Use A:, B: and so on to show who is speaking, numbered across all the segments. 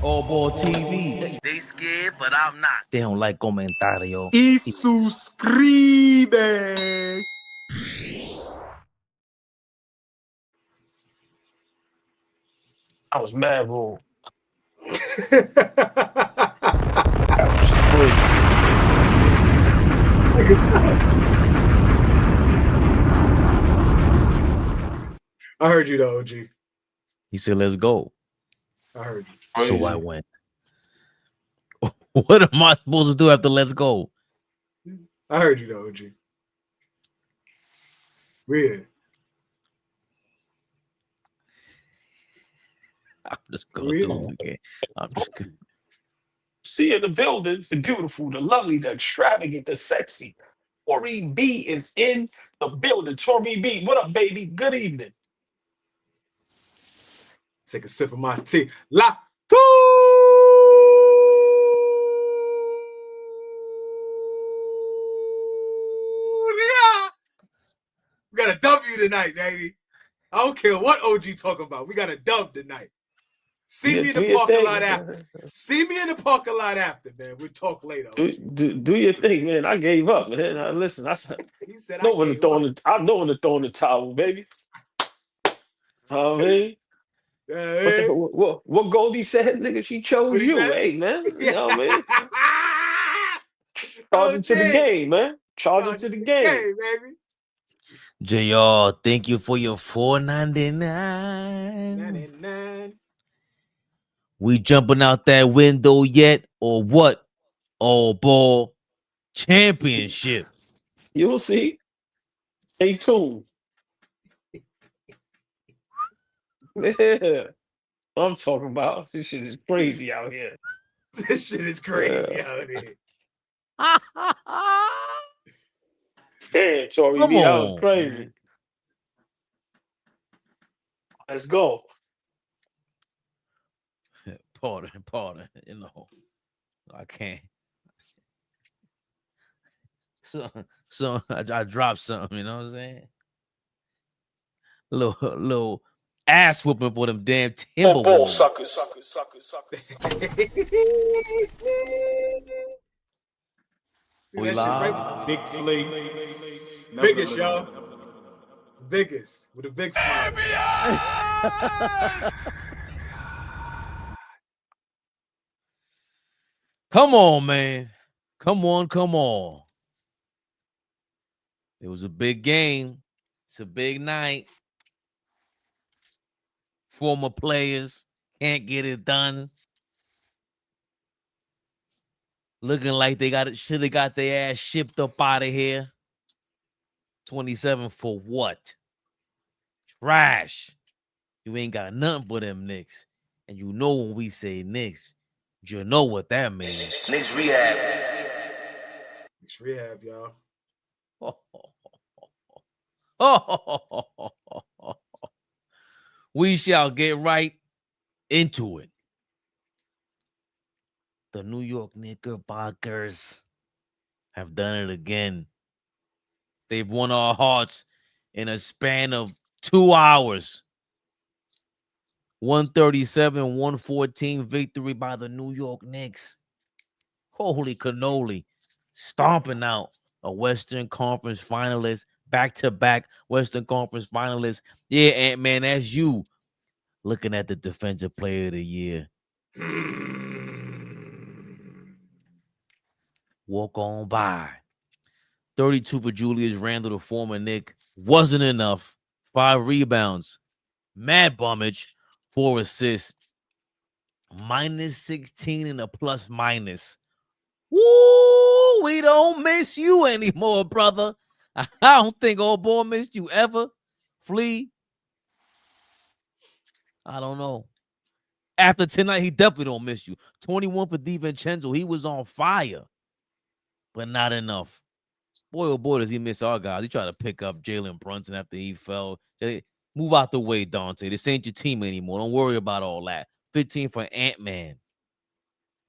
A: AllBall TV.
B: They scared, but I'm not.
A: They don't like comentario.
C: Y suscribe.
D: I was mad wrong.
C: Nigga, stop. I heard you though, OG.
A: He said, let's go.
C: I heard you.
A: So I went. What am I supposed to do after let's go?
C: I heard you though, OG. Weird.
A: I'm just going through it again. I'm just good.
D: See in the building, the beautiful, the lovely, the extravagant, the sexy. Tori B is in the building. Tori B, what up, baby? Good evening.
C: Take a sip of my tea. La We got a W tonight, baby. I don't care what OG talking about. We got a dub tonight. See me in the parking lot after. See me in the parking lot after, man. We'll talk later.
D: Do your thing, man. I gave up, man. Listen,
C: he said
D: I know when to throw in the towel, baby. I mean, what Goldie said, nigga, she chose you. Hey, man. You know what I mean? Charge it to the game, man. Charge it to the game.
C: Hey, baby.
A: JR, thank you for your $4.99.
C: 99.
A: We jumping out that window yet or what? AllBall championship.
D: You'll see. Stay tuned. Yeah. I'm talking about. This shit is crazy out here.
C: This shit is crazy out here.
D: Yeah, Tori B, that was crazy.
A: Man.
D: Let's go.
A: Pardon. You know, I can't. So I dropped something. You know what I'm saying? Little ass whooping for them damn Timberwolves.
D: Suckers.
A: We live.
C: Big flea. Biggest, y'all. Biggest. With a big smile.
A: Come on, man. Come on. It was a big game. It's a big night. Former players can't get it done. Looking like they should have got their ass shipped up out of here. 27 for what? Trash. You ain't got nothing for them Knicks. And you know when we say Knicks, you know what that means.
B: Knicks Rehab.
C: Knicks Rehab, y'all.
A: We shall get right into it. The New York Knickerbockers have done it again. They've won our hearts in a span of 2 hours. 137-114 victory by the New York Knicks. Holy cannoli. Stomping out a Western Conference finalist, back-to-back Western Conference finalists. Yeah, Ant-Man, that's you looking at the Defensive Player of the Year. Walk on by. 32 for Julius Randle, the former Knick. Wasn't enough. 5 rebounds. Mad bummage. 4 assists. -16 and a plus-minus. Woo! We don't miss you anymore, brother. I don't think AllBall missed you ever. Flea. I don't know. After tonight, he definitely don't miss you. 21 for DiVincenzo. He was on fire, but not enough. Boy, oh boy, does he miss our guys. He tried to pick up Jalen Brunson after he fell. Move out the way, Dante. This ain't your team anymore. Don't worry about all that. 15 for Ant-Man.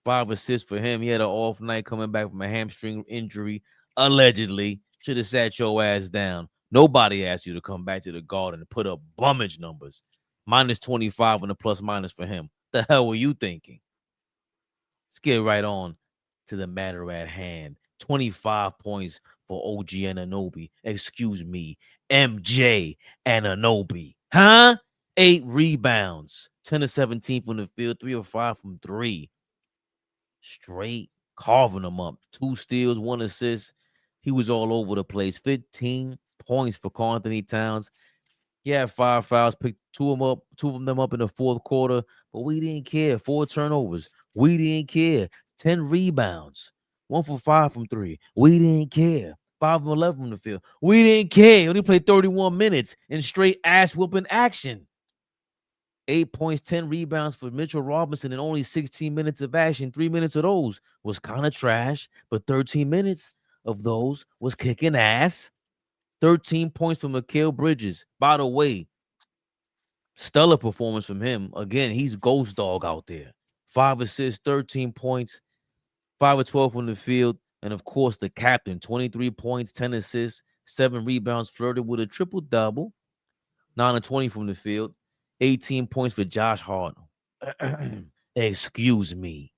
A: 5 assists for him. He had an off night coming back from a hamstring injury, allegedly. Should have sat your ass down. Nobody asked you to come back to the Garden and put up bummage numbers. -25 and a plus-minus for him. The hell were you thinking? Let's get right on to the matter at hand. 25 points for OG Anunoby. Excuse me, MJ Anunoby. Huh? 8 rebounds. 10 to 17 from the field. 3 or 5 from 3. Straight carving them up. 2 steals, 1 assist. He was all over the place. 15 points for Karl-Anthony Towns. He had 5 fouls, picked 2 of them up in the fourth quarter, but we didn't care. 4 turnovers. We didn't care. 10 rebounds. 1 for 5 from 3. We didn't care. 5 of 11 from the field. We didn't care. He only played 31 minutes in straight ass whooping action. 8 points, 10 rebounds for Mitchell Robinson in only 16 minutes of action. 3 minutes of those was kind of trash, but 13 minutes of those was kicking ass. 13 points from Mikal Bridges. By the way, stellar performance from him. Again, he's ghost dog out there. 5 assists, 13 points, 5 of 12 from the field. And of course, the captain, 23 points, 10 assists, 7 rebounds, flirted with a triple-double. 9 of 20 from the field. 18 points for Josh Hart. Excuse me.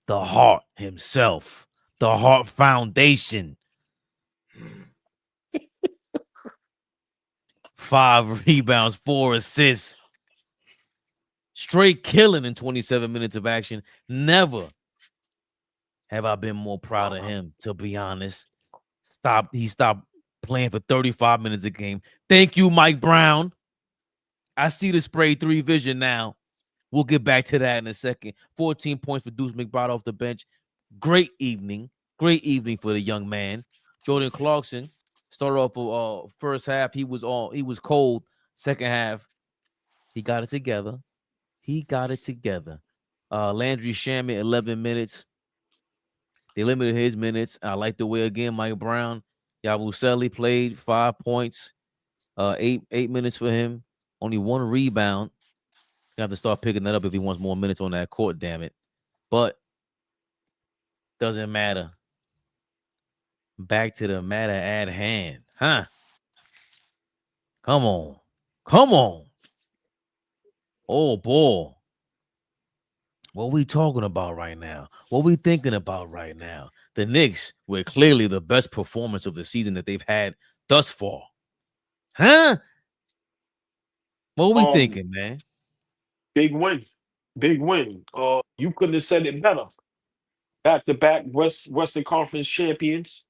A: The Hart himself. The Hart Foundation. 5 rebounds, 4 assists. Straight killing in 27 minutes of action. Never have I been more proud of him, to be honest. He stopped playing for 35 minutes a game. Thank you, Mike Brown. I see the spray 3 vision now. We'll get back to that in a second. 14 points for Duece McBride off the bench. Great evening. Great evening for the young man. Jordan Clarkson started off first half. He was cold. Second half, he got it together. Landry Shamet, 11 minutes. They limited his minutes. I like the way, again, Mike Brown. Yabusele played 5 points. 8 minutes for him. Only 1 rebound. He's going to have to start picking that up if he wants more minutes on that court, damn it. But doesn't matter. Back to the matter at hand. Huh? Come on. Oh, boy. What we talking about right now? What we thinking about right now? The Knicks were clearly the best performance of the season that they've had thus far. Huh? What we thinking, man?
D: Big win. You couldn't have said it better. Back-to-back Western Conference champions.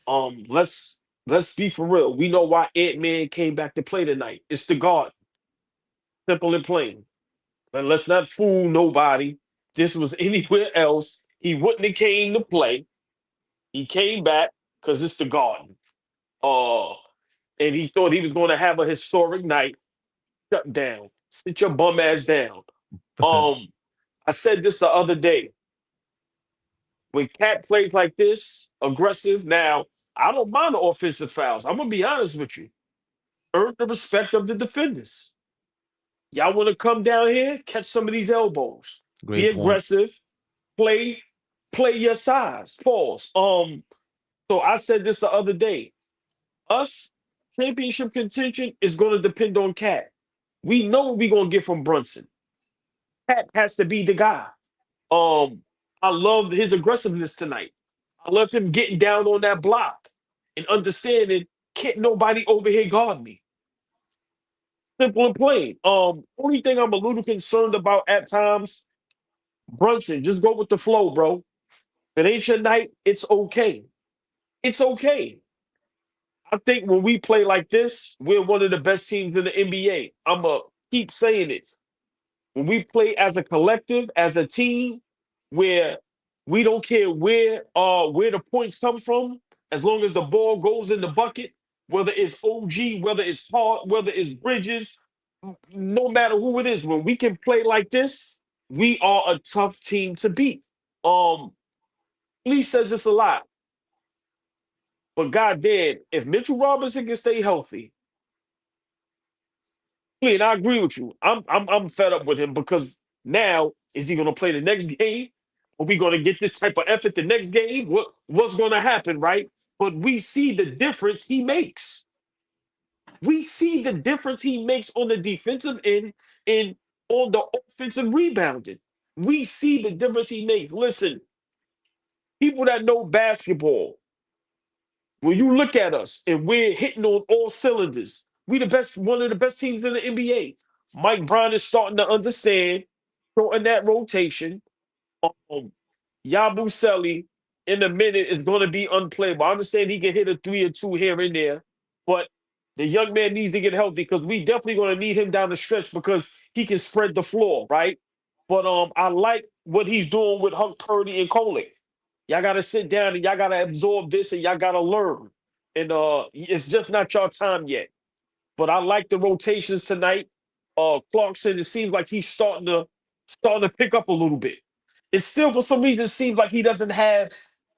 D: Let's be for real. We know why Ant-Man came back to play tonight. It's the guard. Simple and plain. And let's not fool nobody. This was anywhere else, he wouldn't have came to play. He came back because it's the Garden. And he thought he was going to have a historic night. Shut down. Sit your bum ass down. I said this the other day. When KAT plays like this, aggressive, now, I don't mind the offensive fouls. I'm going to be honest with you. Earn the respect of the defenders. Y'all want to come down here, catch some of these elbows. Be aggressive. Play your size. Pause. So I said this the other day. Us, championship contention is going to depend on KAT. We know what we're going to get from Brunson. KAT has to be the guy. I loved his aggressiveness tonight. I loved him getting down on that block and understanding can't nobody over here guard me. Simple and plain. Only thing I'm a little concerned about at times, Brunson, just go with the flow, bro. If it ain't your night, it's okay. It's okay. I think when we play like this, we're one of the best teams in the NBA. I'm going to keep saying it. When we play as a collective, as a team, where we don't care where the points come from, as long as the ball goes in the bucket, whether it's OG, whether it's Hart, whether it's Bridges, no matter who it is, when we can play like this, we are a tough team to beat. Lee says this a lot. But goddamn, if Mitchell Robinson can stay healthy, and I agree with you. I'm fed up with him because now is he going to play the next game? Are we going to get this type of effort the next game? What's going to happen, right? But we see the difference he makes. We see the difference he makes on the defensive end and on the offensive rebounding. we see the difference he makes. Listen, people that know basketball, when you look at us and we're hitting on all cylinders, we the best, one of the best teams in the NBA. Mike Brown is starting to understand, throwing that rotation. Um, Yabusele in a minute is going to be unplayable. I understand he can hit a 3 or 2 here and there, but the young man needs to get healthy because we definitely going to need him down the stretch because he can spread the floor, right? But I like what he's doing with Huck Purdy and Kolek. Y'all got to sit down and y'all got to absorb this and y'all got to learn. And it's just not your time yet. But I like the rotations tonight. Clarkson, it seems like he's starting to pick up a little bit. It still, for some reason, seems like he doesn't have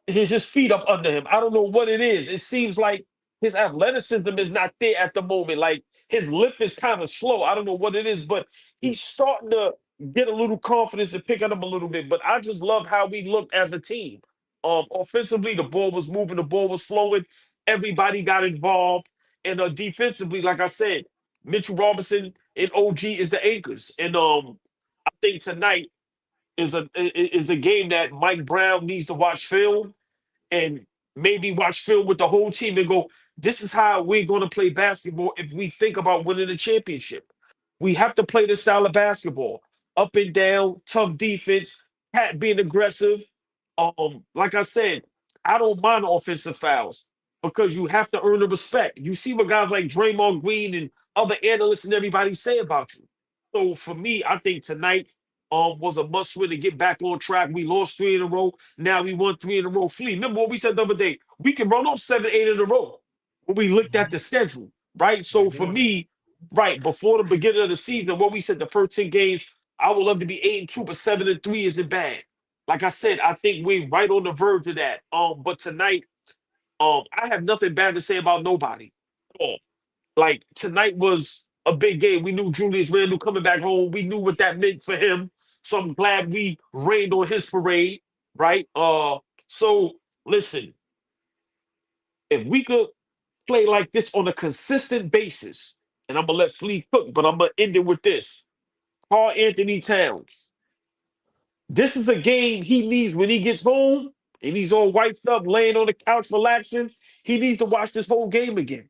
D: his feet up under him. I don't know what it is. It seems like his athleticism is not there at the moment. Like his lift is kind of slow. I don't know what it is, but he's starting to get a little confidence and pick it up a little bit. But I just love how we looked as a team. Offensively, the ball was moving, the ball was flowing. Everybody got involved. And defensively, like I said, Mitchell Robinson and OG is the anchors. And I think tonight is a game that Mike Brown needs to watch film and maybe watch film with the whole team and go, this is how we're going to play basketball if we think about winning a championship. We have to play this style of basketball. Up and down, tough defense, Pat being aggressive. Like I said, I don't mind offensive fouls because you have to earn the respect. You see what guys like Draymond Green and other analysts and everybody say about you. So for me, I think tonight was a must win to get back on track. We lost 3 in a row. Now we won 3 in a row. Flea, remember what we said the other day? We can run off 7, 8 in a row when we looked at the schedule, right? So for me, right, before the beginning of the season, what we said the first 10 games, I would love to be 8-2, but 7-3 isn't bad. Like I said, I think we're right on the verge of that. But tonight, I have nothing bad to say about nobody. Like tonight was a big game. We knew Julius Randle coming back home. We knew what that meant for him. So I'm glad we rained on his parade, right? So listen, if we could play like this on a consistent basis, and I'm gonna let Flea cook, but I'm gonna end it with this. Karl-Anthony Towns. This is a game he needs when he gets home and he's all wiped up, laying on the couch, relaxing. He needs to watch this whole game again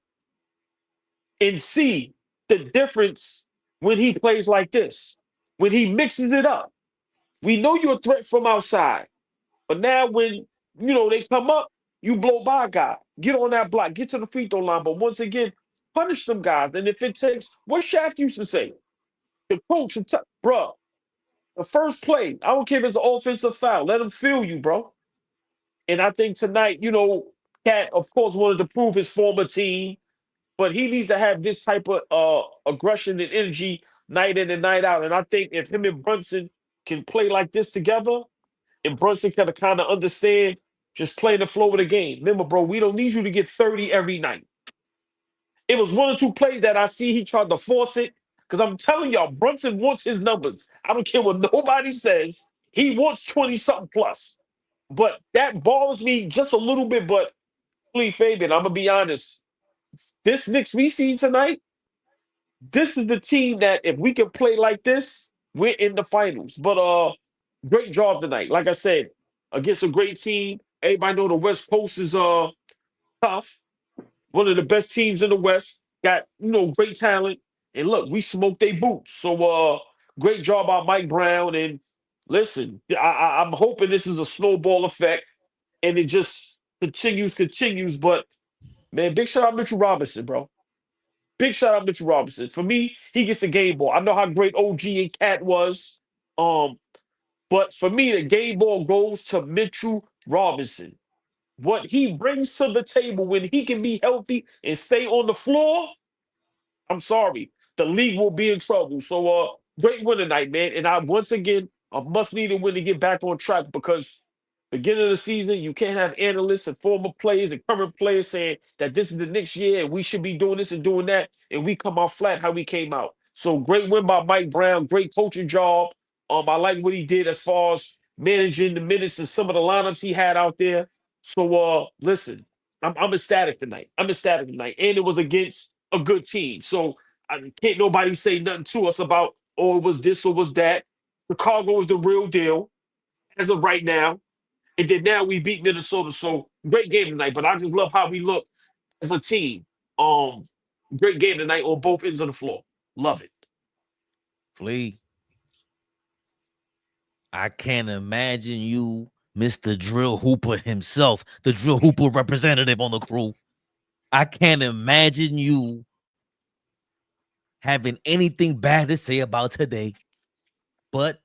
D: and see the difference when he plays like this, when he mixes it up. We know you're a threat from outside, but now when they come up, you blow by a guy, get on that block, get to the free throw line. But once again, punish them guys. And if it takes, what Shaq used to say, the coach, bro, the first play, I don't care if it's an offensive foul, let him feel you, bro. And I think tonight, Cat, of course, wanted to prove his former team, but he needs to have this type of aggression and energy night in and night out. And I think if him and Brunson can play like this together, and Brunson can kind of understand just playing the flow of the game. Remember, bro, we don't need you to get 30 every night. It was 1 or 2 plays that I see he tried to force it. Because I'm telling y'all, Brunson wants his numbers. I don't care what nobody says. He wants 20-something plus. But that bothers me just a little bit. But please, Fabian, I'm going to be honest. This Knicks we see tonight, this is the team that if we can play like this, we're in the finals. But great job tonight. Like I said, against a great team. Everybody know the West Coast is tough. One of the best teams in the West. Got, great talent. And look, we smoked their boots. So great job by Mike Brown. And listen, I'm hoping this is a snowball effect and it just continues. But man, big shout out Mitchell Robinson, bro. Big shout out Mitchell Robinson. For me, he gets the game ball. I know how great OG and Cat was. But for me, the game ball goes to Mitchell Robinson. What he brings to the table when he can be healthy and stay on the floor, I'm sorry, the league will be in trouble. So great win tonight, man. And once again, a must-needed win to get back on track because beginning of the season, you can't have analysts and former players and current players saying that this is the next year and we should be doing this and doing that, and we come out flat how we came out. So great win by Mike Brown, great coaching job. I like what he did as far as managing the minutes and some of the lineups he had out there. So listen, I'm ecstatic tonight. And it was against a good team. So can't nobody say nothing to us about, oh, it was this or was that. Chicago is the real deal as of right now. And then now we beat Minnesota. So great game tonight. But I just love how we look as a team. Great game tonight on both ends of the floor. Love it.
A: Flea, I can't imagine you, Mr. Drill Hooper himself, the Drill Hooper representative on the crew. I can't imagine you having anything bad to say about today. But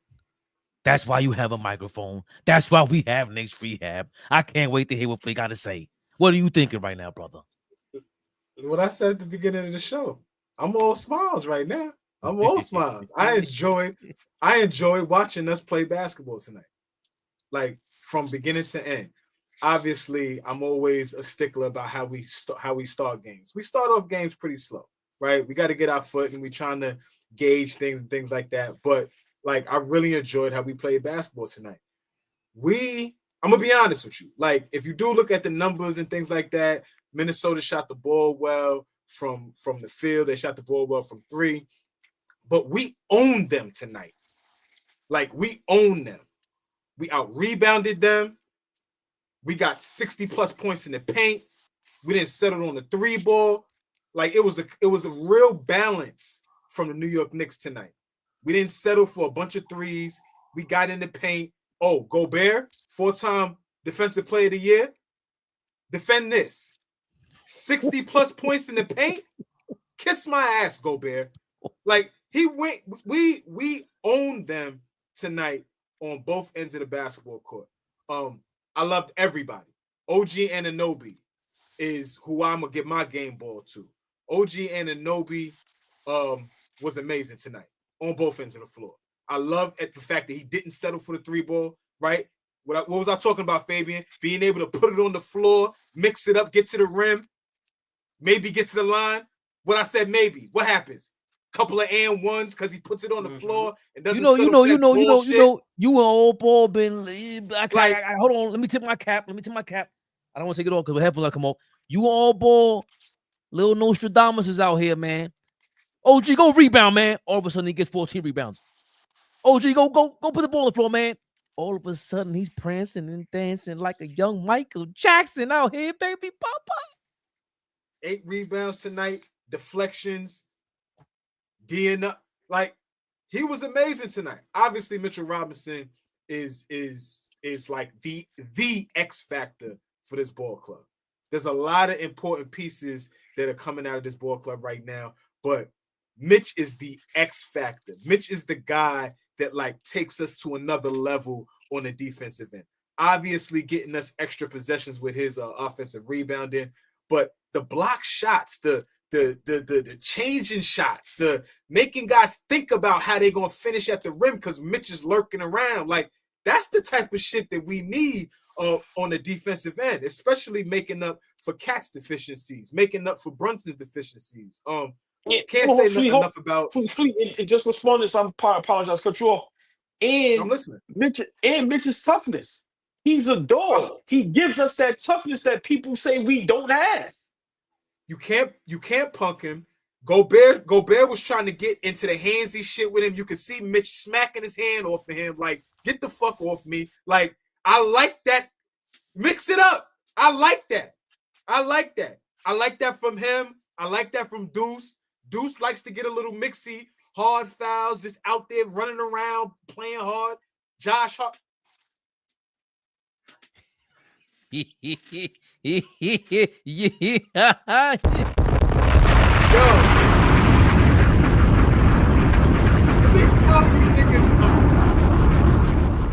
A: that's why you have a microphone. That's why we have Knicks Rehab. I can't wait to hear what Flea got to say. What are you thinking right now, brother?
C: What I said at the beginning of the show. I'm all smiles right now. I'm all smiles. I enjoy watching us play basketball tonight. Like from beginning to end. Obviously, I'm always a stickler about how we start games. We start off games pretty slow, right? We got to get our foot and we're trying to gauge things and things like that. But like, I really enjoyed how we played basketball tonight. I'm gonna be honest with you. Like, if you do look at the numbers and things like that, Minnesota shot the ball well from the field. They shot the ball well from three, but we owned them tonight. Like, we owned them. We out-rebounded them. We got 60-plus points in the paint. We didn't settle on the three ball. Like, it was a real balance from the New York Knicks tonight. We didn't settle for a bunch of threes. We got in the paint. Oh, Gobert, 4-time Defensive Player of the Year. Defend this. 60-plus points in the paint. Kiss my ass, Gobert. Like, we owned them tonight on both ends of the basketball court. I loved everybody. OG Anunoby is who I'm going to give my game ball to. OG Anunoby was amazing tonight on both ends of the floor. I love the fact that he didn't settle for the three ball, right? What was I talking about, Fabian? Being able to put it on the floor, mix it up, get to the rim, maybe get to the line. What I said, maybe. What happens? Couple of and ones because he puts it on the floor and doesn't. You
A: an old ball been. Hold on. Let me tip my cap. I don't want to take it off because the headphones are come on. You an old ball, little Nostradamus is out here, man. OG, go rebound, man. All of a sudden he gets 14 rebounds. OG, go put the ball on the floor, man. All of a sudden he's prancing and dancing like a young Michael Jackson out here, baby. Papa.
C: 8 rebounds tonight, deflections. D'ing up, like, he was amazing tonight. Obviously, Mitchell Robinson is like the X factor for this ball club. There's a lot of important pieces that are coming out of this ball club right now, but Mitch is the X factor. Mitch is the guy that like takes us to another level on the defensive end. Obviously, getting us extra possessions with his offensive rebounding, but the block shots, the changing shots, the making guys think about how they're going to finish at the rim because Mitch is lurking around. Like, that's the type of shit that we need on the defensive end, especially making up for KAT's deficiencies, making up for Brunson's deficiencies. Can't say nothing enough about.
D: Just responding, so I apologize, cut you off. And
C: I'm listening.
D: Mitch's toughness. He's a dog. He gives us that toughness that people say we don't have.
C: You can't punk him. Gobert was trying to get into the handsy shit with him. You could see Mitch smacking his hand off of him. Like, get the fuck off me. Like, I like that. Mix it up. I like that. I like that from him. I like that from Duece. Duece likes to get a little mixy, hard fouls, just out there running around, playing hard. Josh Hart. Yo.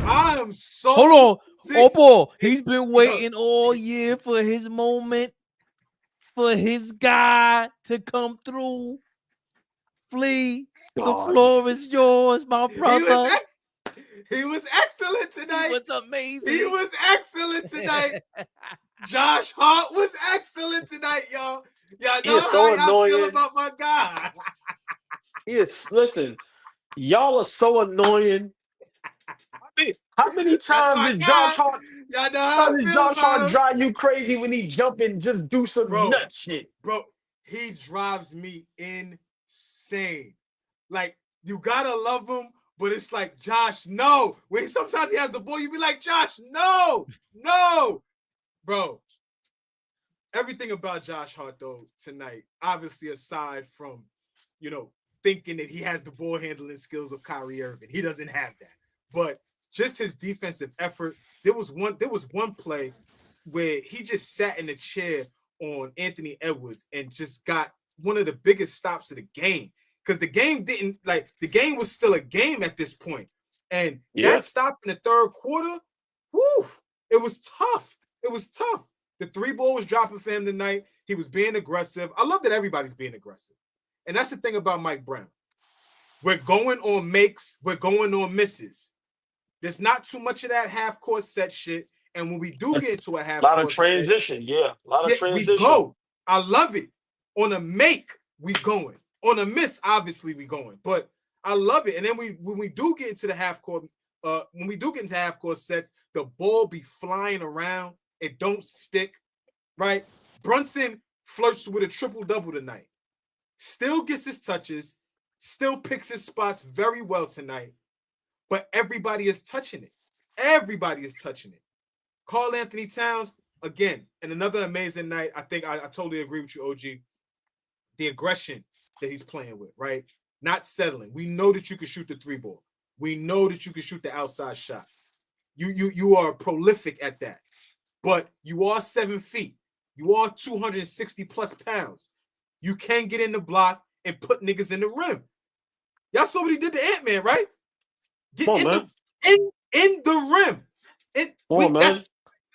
C: I am so.
A: Hold on. Oh, boy. He's been waiting all year for his moment, for his guy to come through. Flea, the floor is yours, my brother.
C: He was excellent tonight.
A: He was amazing.
C: He was excellent tonight. Josh Hart was excellent tonight, y'all. Y'all know how I feel about my guy.
D: Yes, listen, y'all are so annoying. How many times did Josh Hart drive you crazy when he jump and just do some nut shit?
C: Bro, he drives me insane. Like, you gotta love him, but it's like, Josh, no. When sometimes he has the ball, you be like, Josh, no, bro. Everything about Josh Hart, though, tonight, obviously aside from, thinking that he has the ball handling skills of Kyrie Irving. He doesn't have that. But just his defensive effort, there was one play where he just sat in a chair on Anthony Edwards and just got one of the biggest stops of the game. Because the game was still a game at this point. And that stop in the third quarter, it was tough. It was tough. The 3-ball was dropping for him tonight. He was being aggressive. I love that everybody's being aggressive. And that's the thing about Mike Brown. We're going on makes. We're going on misses. There's not too much of that half-court set shit. And when we do get into a half-court
D: set, a lot of transition. A lot of transition.
C: We go. I love it. On a make, we going. On a miss, obviously, we going. But I love it. And then when we do get into the half-court, half-court sets, the ball be flying around. It don't stick, right? Brunson flirts with a triple-double tonight. Still gets his touches, still picks his spots very well tonight, but everybody is touching it. Everybody is touching it. Karl-Anthony Towns, again, and another amazing night. I think I totally agree with you, OG. The aggression that he's playing with, right? Not settling. We know that you can shoot the 3-ball. We know that you can shoot the outside shot. You are prolific at that. But you are 7 feet. You are 260 plus pounds. You can get in the block and put niggas in the rim. Y'all saw what he did to Ant-Man, right? Get in the rim. That's 2 nights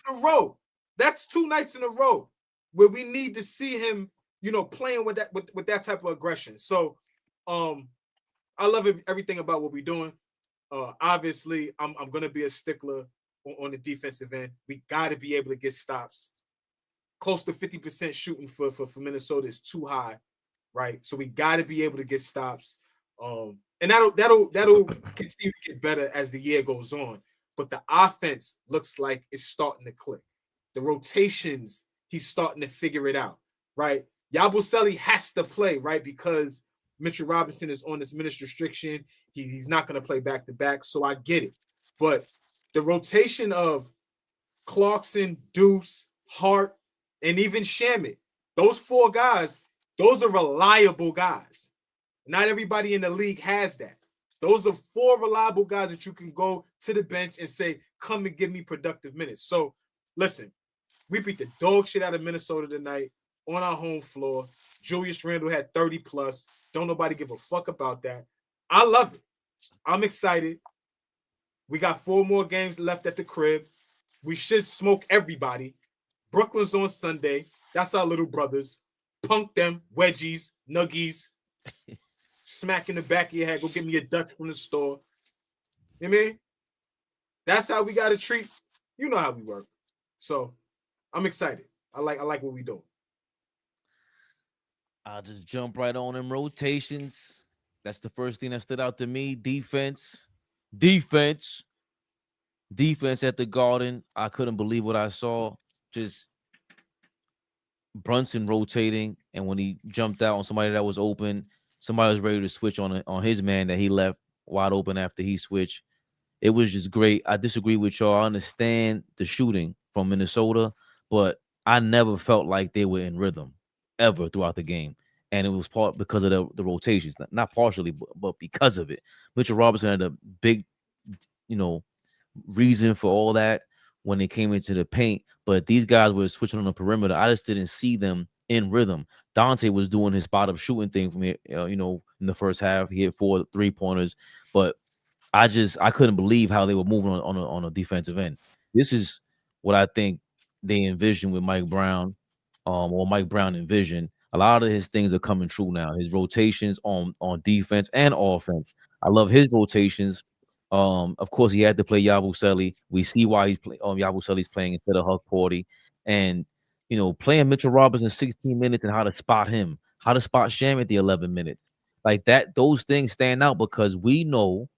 C: in a row. That's 2 nights in a row where we need to see him, playing with that type of aggression. So, I love everything about what we're doing. Obviously, I'm gonna be a stickler on the defensive end. We got to be able to get stops. Close to 50% shooting for Minnesota is too high, right? So we got to be able to get stops. And that'll continue to get better as the year goes on. But the offense looks like it's starting to click. The rotations, he's starting to figure it out, right? Yabusele has to play, right? Because Mitchell Robinson is on this minutes restriction. He's not going to play back-to-back, so I get it. But the rotation of Clarkson, Deuce, Hart, and even Shamet, those 4 guys, those are reliable guys. Not everybody in the league has that. Those are 4 reliable guys that you can go to the bench and say, come and give me productive minutes. So, listen, we beat the dog shit out of Minnesota tonight on our home floor. Julius Randle had 30 plus. Don't nobody give a fuck about that. I love it. I'm excited. We got 4 more games left at the crib. We should smoke everybody. Brooklyn's on Sunday. That's our little brothers. Punk them, wedgies, nuggies. Smack in the back of your head. Go get me a Dutch from the store. You know what I mean? That's how we got to treat. You know how we work. So I'm excited. I like what we doing.
A: I'll just jump right on them rotations. That's the first thing that stood out to me. Defense at the Garden. I couldn't believe what I saw. Just Brunson rotating, and when he jumped out on somebody that was open, somebody was ready to switch on his man that he left wide open after he switched. It was just great. I disagree with y'all. I understand the shooting from Minnesota, but I never felt like they were in rhythm ever throughout the game. And it was part because of the rotations, not partially, but because of it. Mitchell Robinson had a big, reason for all that when they came into the paint. But these guys were switching on the perimeter. I just didn't see them in rhythm. Dante was doing his spot up shooting thing from here, in the first half. He hit 4 3-pointers, but I couldn't believe how they were moving on a defensive end. This is what I think they envisioned with Mike Brown, or Mike Brown envisioned. A lot of his things are coming true now. His rotations on defense and offense. I love his rotations. Of course, he had to play Yabusele. We see why Yabusele's playing instead of Huck Porty. And, playing Mitchell Robinson 16 minutes and how to spot him, how to spot Sham at the 11 minutes. Like that, those things stand out because we know,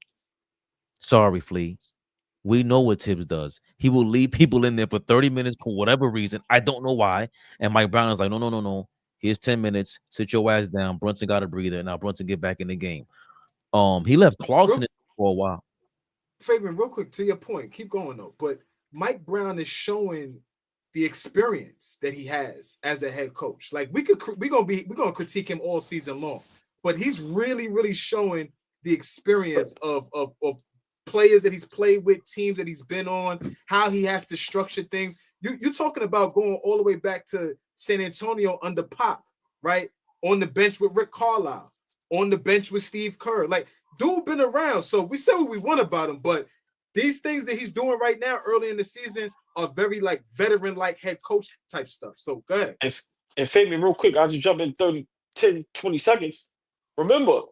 A: sorry, Flea, we know what Tibbs does. He will leave people in there for 30 minutes for whatever reason. I don't know why. And Mike Brown is like, no. Here's 10 minutes. Sit your ass down. Brunson got a breather. Now Brunson get back in the game. He left Clarkson. for a while.
C: Fabian, real quick to your point, keep going though. But Mike Brown is showing the experience that he has as a head coach. Like we're gonna critique him all season long, but he's really showing the experience of players that he's played with, teams that he's been on, how he has to structure things. You're talking about going all the way back to San Antonio under Pop, right? On the bench with Rick Carlisle, on the bench with Steve Kerr. Like, dude been around. So we say what we want about him, but these things that he's doing right now early in the season are very like veteran-like head coach type stuff. So go ahead.
D: And Fabian, real quick, I'll just jump in 10, 20 seconds. Remember,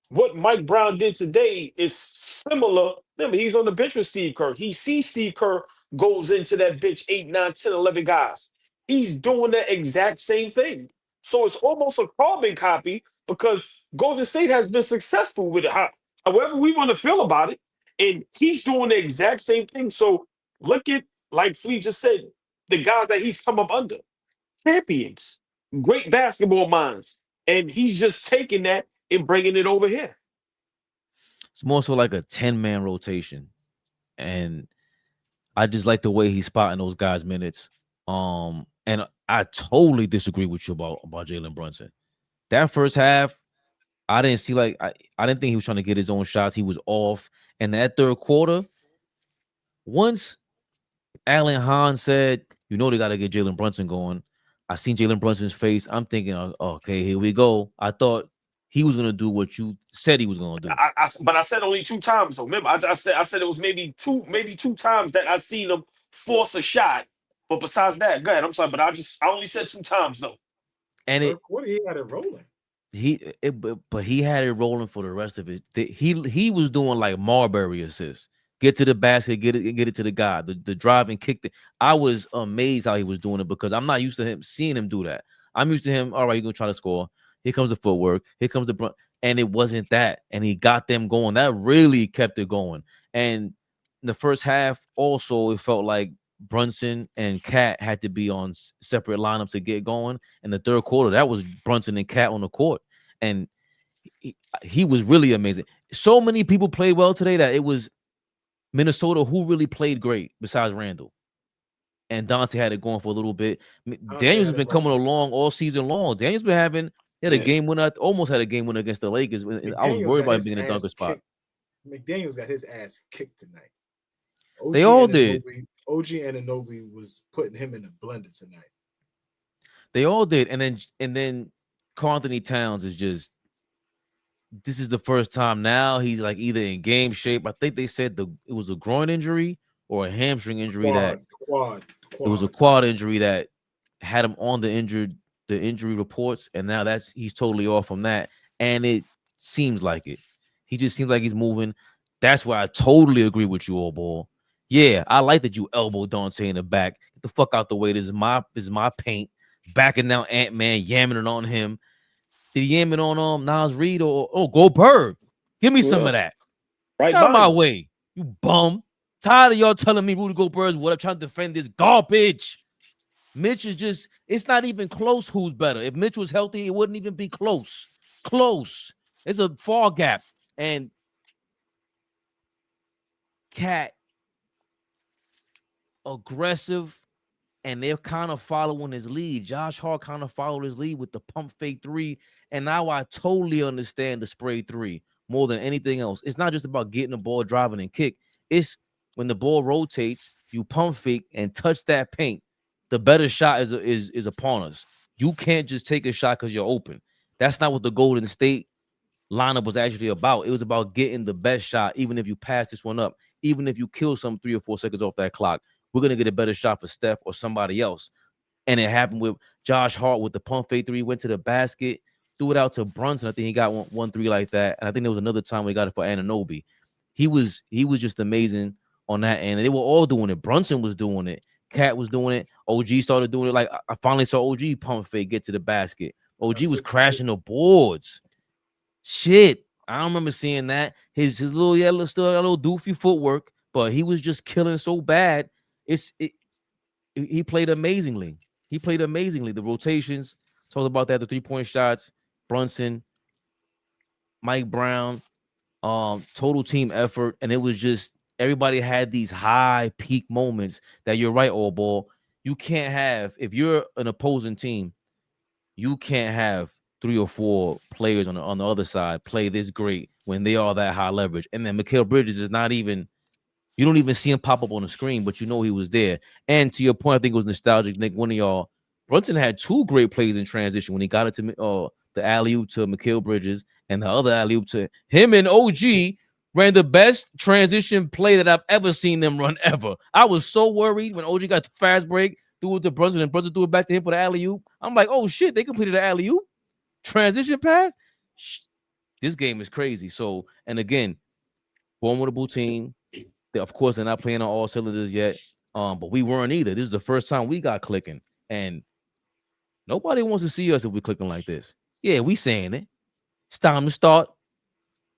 D: what Mike Brown did today is similar. Remember, he's on the bench with Steve Kerr. He sees Steve Kerr goes into that bench 8, 9, 10, 11 guys. He's doing the exact same thing. So it's almost a carbon copy because Golden State has been successful with it, however we want to feel about it. And he's doing the exact same thing. So look at, like Flea just said, the guys that he's come up under. Champions, great basketball minds. And he's just taking that and bringing it over here.
A: It's more so like a 10-man rotation. And I just like the way he's spotting those guys' minutes. And I totally disagree with you about Jalen Brunson. That first half, I didn't see I didn't think he was trying to get his own shots. He was off. And that third quarter, once Alan Hahn said, they got to get Jalen Brunson going, I seen Jalen Brunson's face. I'm thinking, okay, here we go. I thought he was gonna do what you said he was gonna do.
D: But I said only 2 times. So remember, I said it was maybe two times that I seen him force a shot. But besides that, go ahead. I'm sorry, but I only said 2 times though.
A: And
C: what he had it rolling.
A: But he had it rolling for the rest of it. He was doing like Marbury assists. Get to the basket, get it to the guy. The drive and kick. I was amazed how he was doing it because I'm not used to seeing him do that. I'm used to him. All right, you're gonna try to score. Here comes the footwork. Here comes the brunt. And it wasn't that. And he got them going. That really kept it going. And in the first half, also, it felt like Brunson and KAT had to be on separate lineups to get going. In the third quarter, that was Brunson and KAT on the court. And he was really amazing. So many people played well today that it was Minnesota who really played great besides Randall. And Dante had it going for a little bit. Daniels has been coming along all season long. Daniels been having a game winner, almost had a game winner against the Lakers. I was worried about him being in a dunker spot.
C: McDaniels got his ass kicked tonight.
A: They all did.
C: OG Anunoby was putting him in the blender tonight.
A: They all did. And then Karl-Anthony Towns is just, this is the first time now he's like either in game shape. I think they said it was a groin injury or a hamstring injury. It was a quad injury that had him on the injury reports, and now he's totally off from that. And it seems like it. He just seems like he's moving. That's why I totally agree with you, AllBall. Yeah, I like that you elbow Dante in the back. Get the fuck out the way. This is my paint. Backing down Ant-Man, yamming it on him. Did he yam it on Nas Reed or Gobert? Give me some of that.
D: Right
A: out of my way, you bum. Tired of y'all telling me Rudy Gobert is what I'm trying to defend this garbage. Mitch is just, it's not even close who's better. If Mitch was healthy, it wouldn't even be close. Close. It's a far gap. And KAT, aggressive, and they're kind of following his lead. Josh Hart kind of followed his lead with the pump fake 3. And now I totally understand the spray 3 more than anything else. It's not just about getting the ball, driving, and kick. It's when the ball rotates, you pump fake and touch that paint. The better shot is upon us. You can't just take a shot because you're open. That's not what the Golden State lineup was actually about. It was about getting the best shot, even if you pass this one up, even if you kill some 3 or 4 seconds off that clock. We're going to get a better shot for Steph or somebody else. And it happened with Josh Hart with the pump fake 3, went to the basket, threw it out to Brunson. I think he got one 3 like that. And I think there was another time we got it for Anunoby. He was just amazing on that end. And they were all doing it. Brunson was doing it. KAT was doing it. OG started doing it. Like, I finally saw OG pump fake get to the basket. OG was crashing the boards. Shit. I don't remember seeing that. His little, still a little doofy footwork, but he was just killing so bad. He played amazingly. The rotations, talked about that, the 3-point shots, Brunson, Mike Brown. total team effort, and it was just everybody had these high peak moments that you're right, all ball. You can't have if you're an opposing team, you can't have 3 or 4 players on the other side play this great when they are that high leverage. And then Mikal Bridges is not even. You don't even see him pop up on the screen, but you know he was there. And to your point, I think it was nostalgic, Nick. One of y'all, Brunson had 2 great plays in transition when he got it to the alley-oop to Mikal Bridges and the other alley-oop to him, and OG ran the best transition play that I've ever seen them run ever. I was so worried when OG got the fast break, threw it to Brunson, and Brunson threw it back to him for the alley-oop. I'm like, oh shit, they completed the alley-oop transition pass. This game is crazy. So, and again, formidable team. Of course, they're not playing on all cylinders yet, but we weren't either. This is the first time we got clicking, and nobody wants to see us if we're clicking like this. Yeah, we saying it. It's time to start.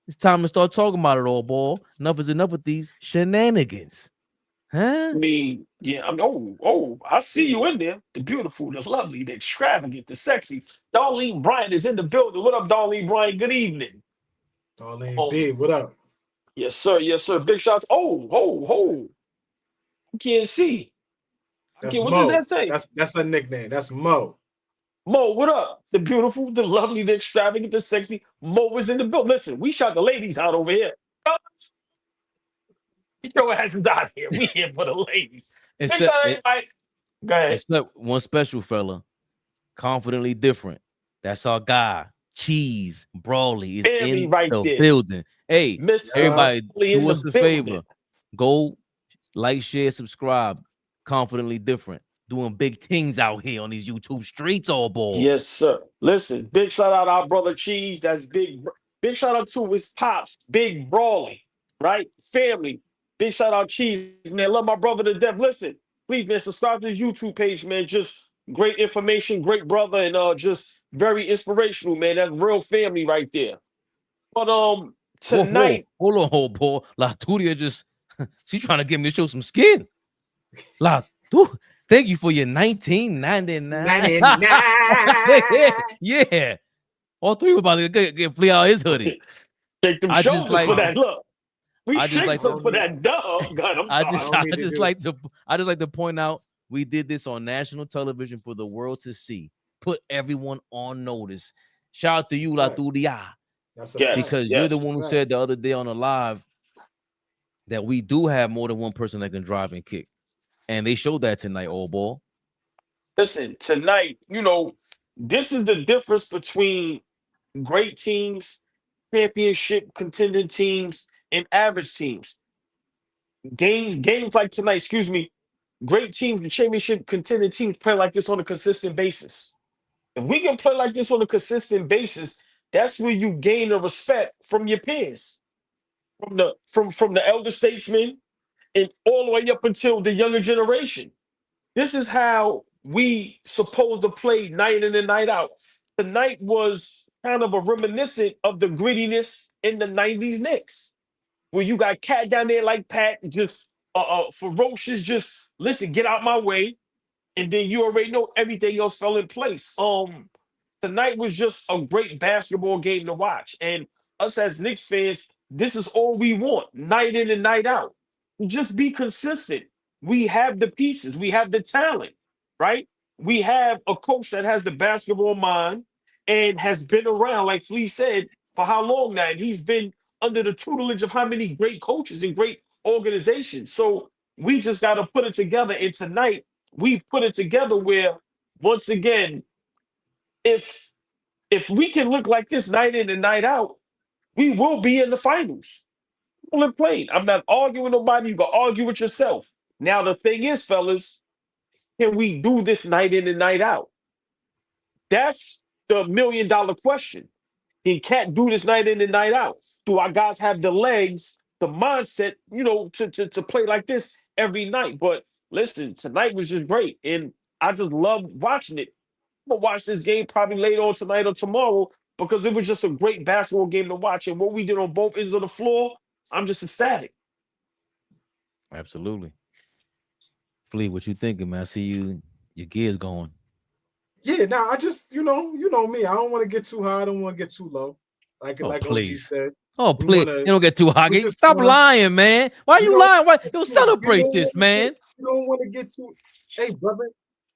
A: It's time to start talking about it all, ball. Enough is enough with these shenanigans. Huh?
D: I mean, yeah, I mean, I see you in there. The beautiful, the lovely, the extravagant, the sexy. Darlene Bryant is in the building. What up, Darlene Bryant? Good evening.
C: Darlene B, what up?
D: Yes, sir. Yes, sir. Big shots. I can't see.
C: That's
D: What
C: Mo.
D: does that say?
C: That's her nickname. That's Mo.
D: Mo, what up? The beautiful, the lovely, the extravagant, the sexy. Mo is in the building. Listen, we shot the ladies out over here. Get your asses out here. We here for the ladies. Big shout out, everybody. Go ahead.
A: Except one special fella, confidently different. That's our guy. Cheese Brawley is
D: Family
A: in
D: right
A: the
D: there.
A: building. Hey,
D: Miss
A: everybody,
D: Brawley in
A: do
D: the
A: us a
D: building.
A: favor. Go like, share, subscribe. Confidently different. Doing big things out here on these YouTube streets, all ball.
D: Yes, sir. Listen, big shout out our brother Cheese. That's big. Big shout out to his pops, Big Brawley, right? Family. Big shout out Cheese, man. Love my brother to death. Listen, please, man, subscribe to his YouTube page, man. Just great information, great brother, and just very inspirational, man. That's real family right there. But tonight,
A: hold on, old boy. La Turia just she's trying to get me to show some skin. La thank you for your 1999. Yeah. All 3 were about to get flea out his hoodie.
D: take them
A: I
D: shoulders
A: just like
D: for that look. We
A: I just
D: shake
A: like
D: some
C: to-
D: for that dub. God, I'm
A: I
D: sorry.
A: just like to point out we did this on national television for the world to see. Put everyone on notice. Shout out to you, La
C: Right.
A: Turia.
C: That's a
D: Yes.
C: fact.
A: Because you're the
D: Yes.
A: one who
C: Right.
A: said the other day on the live that we do have more than one person that can drive and kick. And they showed that tonight, old ball.
D: Listen, tonight, this is the difference between great teams, championship contending teams, and average teams. Games like tonight, great teams and championship contending teams play like this on a consistent basis. If we can play like this on a consistent basis, that's where you gain the respect from your peers, from the elder statesmen, and all the way up until the younger generation. This is how we supposed to play night in and night out. Tonight was kind of a reminiscent of the grittiness in the 90s Knicks, where you got Cat down there like Pat, just ferocious, just listen, get out my way. And then you already know everything else fell in place. Tonight was just a great basketball game to watch. And us as Knicks fans, this is all we want, night in and night out. Just be consistent. We have the pieces, we have the talent, right? We have a coach that has the basketball mind and has been around, like Flea said, for how long now? And he's been under the tutelage of how many great coaches and great organizations. So we just got to put it together. And tonight, we put it together where, once again, if we can look like this night in and night out, we will be in the finals. Well, plain. I'm not arguing with nobody. You can argue with yourself. Now, the thing is, fellas, can we do this night in and night out? That's the $1 million question. Can Cat do this night in and night out? Do our guys have the legs, the mindset, to play like this every night? But listen, tonight was just great, and I just love watching it. I'm gonna watch this game probably later on tonight or tomorrow because it was just a great basketball game to watch. And what we did on both ends of the floor, I'm just ecstatic.
A: Absolutely. Flea, what you thinking, man? I see your gears going.
C: Yeah, now I just, you know me. I don't want to get too high. I don't want to get too low. Like OG
A: please.
C: said.
A: Oh,
C: We
A: please.
C: wanna
A: You don't get too hot.
C: we just
A: Stop
C: wanna
A: lying, man. Why
C: we
A: you
C: don't
A: lying? Why? Yo,
C: we
A: celebrate
C: don't
A: this,
C: wanna
A: man.
C: get we don't want to get too. Hey, brother,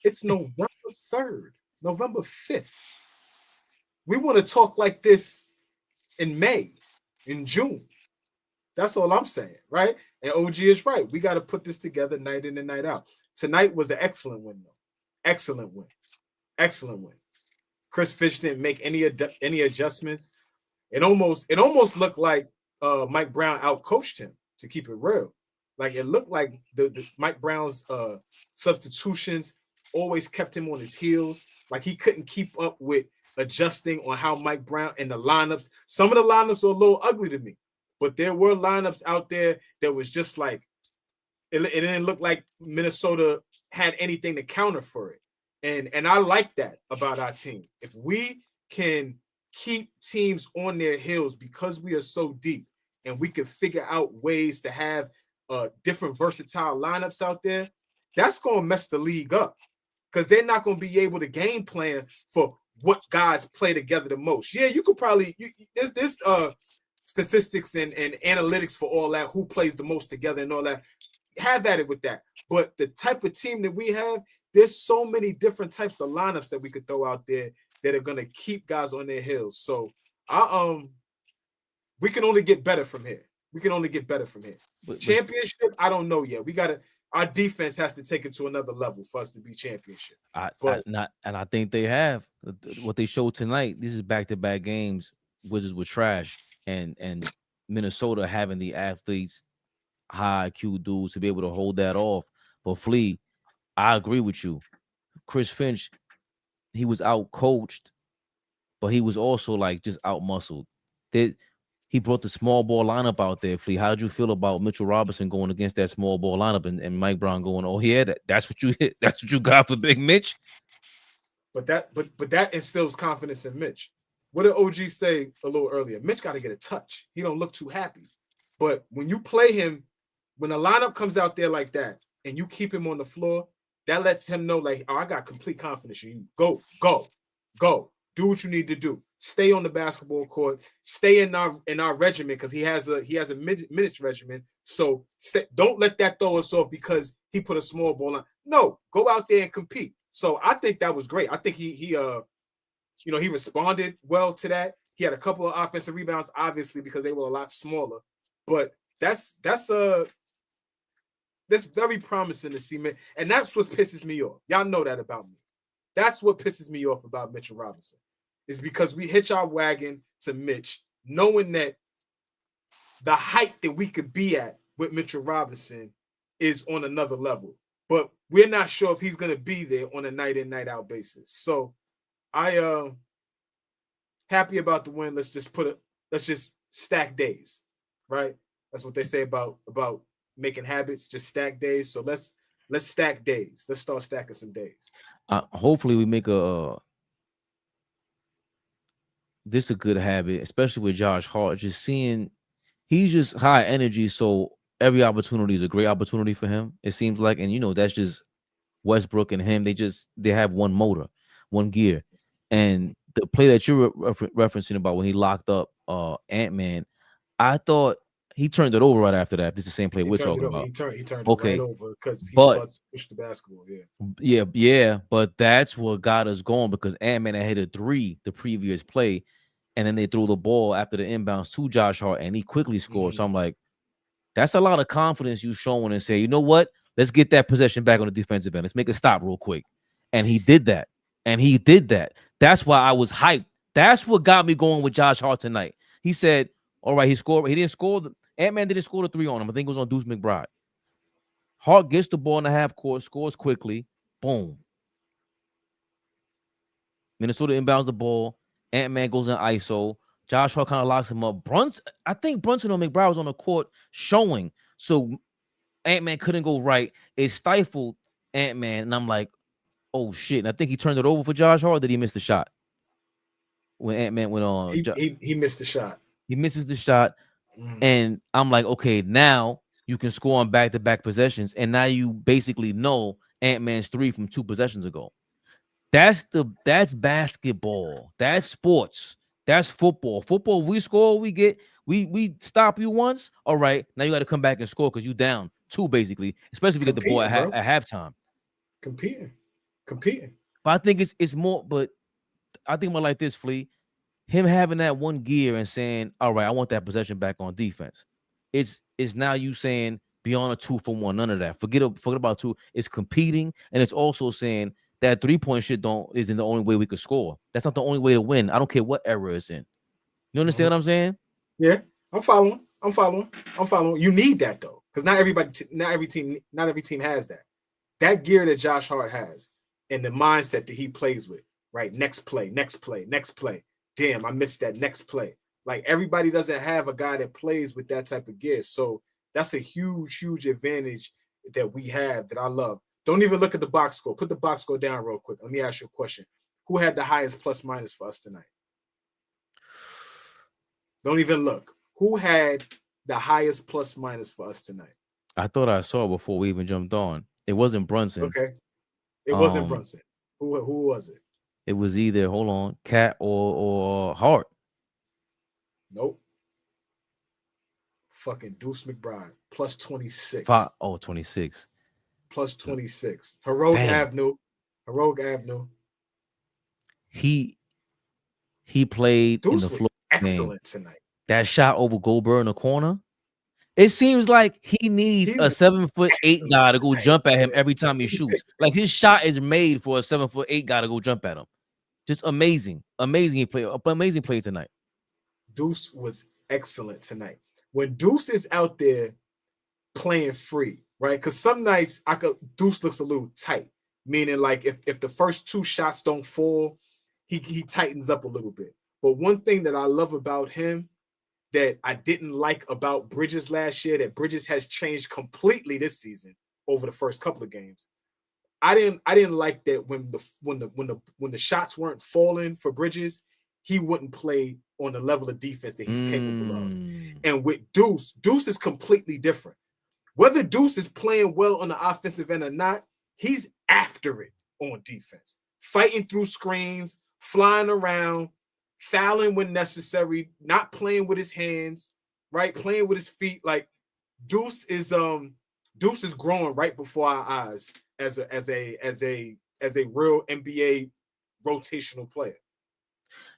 C: it's November 3rd, November 5th. We want to talk like this in May, in June. That's all I'm saying, right? And OG is right. We got to put this together night in and night out. Tonight was an excellent win, though. Excellent win. Excellent win. Chris Finch didn't make any adjustments. It almost looked like Mike Brown outcoached him, to keep it real. Like it looked like the Mike Brown's substitutions always kept him on his heels. Like he couldn't keep up with adjusting on how Mike Brown and the lineups. Some of the lineups were a little ugly to me, but there were lineups out there that was just like it didn't look like Minnesota had anything to counter for it. And I like that about our team. If we can keep teams on their heels because we are so deep and we can figure out ways to have different versatile lineups out there, that's going to mess the league up because they're not going to be able to game plan for what guys play together the most. Yeah, you could probably there's statistics and analytics for all that, who plays the most together and all that. Have at it with that. But the type of team that we have, there's so many different types of lineups that we could throw out there that are going to keep guys on their heels. So we can only get better from here. We can only get better from here. Championship, I don't know yet. Our defense has to take it to another level for us to be championship.
A: I think they have. What they showed tonight, this is back-to-back games. Wizards were trash, and Minnesota having the athletes, high IQ dudes to be able to hold that off. But Flea, I agree with you. Chris Finch, he was out coached, but he was also like just out muscled. He brought the small ball lineup out there. Flea, how did you feel about Mitchell Robinson going against that small ball lineup and Mike Brown going, oh yeah, that's what you hit, that's what you got for Big Mitch?
C: But that instills confidence in Mitch. What did OG say a little earlier? Mitch got to get a touch. He don't look too happy. But when you play him, when a lineup comes out there like that and you keep him on the floor, that lets him know, like, oh, I got complete confidence in you. Go. Do what you need to do. Stay on the basketball court. Stay in our regimen because he has a minutes regimen. So don't let that throw us off because he put a small ball on. No, go out there and compete. So I think that was great. I think he responded well to that. He had a couple of offensive rebounds, obviously, because they were a lot smaller. But that's very promising to see, man. And that's what pisses me off. Y'all know that about me. That's what pisses me off about Mitchell Robinson. Is because we hitch our wagon to Mitch, knowing that the height that we could be at with Mitchell Robinson is on another level. But we're not sure if he's going to be there on a night in, night out basis. So I happy about the win. Let's just stack days, right? That's what they say about making habits, just stack days. So let's stack days. Let's start stacking some days.
A: Hopefully we make this a good habit, especially with Josh Hart. Just seeing he's just high energy, so every opportunity is a great opportunity for him. It seems like, and that's just Westbrook and him. They have one motor, one gear, and the play that you're referencing about when he locked up Ant-Man, I thought he turned it over right after that. This is the same play we're talking about.
C: He turned it right over because he started to push the basketball.
A: Yeah. But that's what got us going because Ant-Man had hit a 3 the previous play, and then they threw the ball after the inbounds to Josh Hart, and he quickly scored. So I'm like, that's a lot of confidence you showing and say, you know what? Let's get that possession back on the defensive end. Let's make a stop real quick. And he did that. That's why I was hyped. That's what got me going with Josh Hart tonight. He said, all right, he scored. He didn't score. Ant-Man didn't score the 3 on him. I think it was on Duece McBride. Hart gets the ball in the half court, scores quickly. Boom. Minnesota inbounds the ball. Ant-Man goes in ISO. Josh Hart kind of locks him up. I think Brunson or McBride was on the court showing. So Ant-Man couldn't go right. It stifled Ant-Man. And I'm like, oh, shit. And I think he turned it over for Josh Hart. Did he miss the shot? When Ant-Man went on.
C: He missed the shot.
A: He misses the shot. And I'm like, okay, now you can score on back-to-back possessions. And now you basically know Ant-Man's 3 from 2 possessions ago. That's basketball. That's sports. That's football. Football, we score, we stop you once. All right, now you got to come back and score because you down 2, basically. Especially if we get the ball
C: Competing,
A: at halftime.
C: competing.
A: But I think it's more. But I think more like this, Flea. Him having that one gear and saying, "All right, I want that possession back on defense." It's now you saying beyond a 2-for-1. None of that. Forget about 2. It's competing, and it's also saying that 3-point shit isn't the only way we could score. That's not the only way to win. I don't care what era it's in. You understand what I'm saying?
C: Yeah, I'm following. You need that though, because not every team has that. That gear that Josh Hart has, and the mindset that he plays with. Right, next play. Damn, I missed that next play. Like everybody doesn't have a guy that plays with that type of gear, so that's a huge advantage that we have that I love. Don't even look at the box score. Put the box score down real quick. Let me ask you a question. Who had the highest plus minus for us tonight? Don't even look. Who had the highest plus minus for us tonight?
A: I thought I saw before we even jumped on. It wasn't Brunson.
C: Okay. It wasn't Brunson. Who was it?
A: It was either, hold on, KAT or Hart.
C: Nope. Fucking Duece McBride, plus 26.
A: 26.
C: Plus 26. Heroic Avenue.
A: He played
C: Duece
A: in the floor.
C: Excellent tonight.
A: That shot over Gobert in the corner. It seems like he needs a 7'8" guy to go jump at him every time he shoots. Like his shot is made for a 7'8" guy to go jump at him. Just amazing. Amazing play tonight.
C: Duece was excellent tonight. When Duece is out there playing free, right? Because some nights Duece looks a little tight, meaning like if the first 2 shots don't fall, he tightens up a little bit. But one thing that I love about him that I didn't like about Bridges last year, that Bridges has changed completely this season over the first couple of games. I didn't like that when the shots weren't falling for Bridges, he wouldn't play on the level of defense that he's capable of. And with Duece is completely different. Whether Duece is playing well on the offensive end or not, he's after it on defense, fighting through screens, flying around, fouling when necessary, not playing with his hands, right? Playing with his feet. Like Duece is growing right before our eyes as a real NBA rotational player.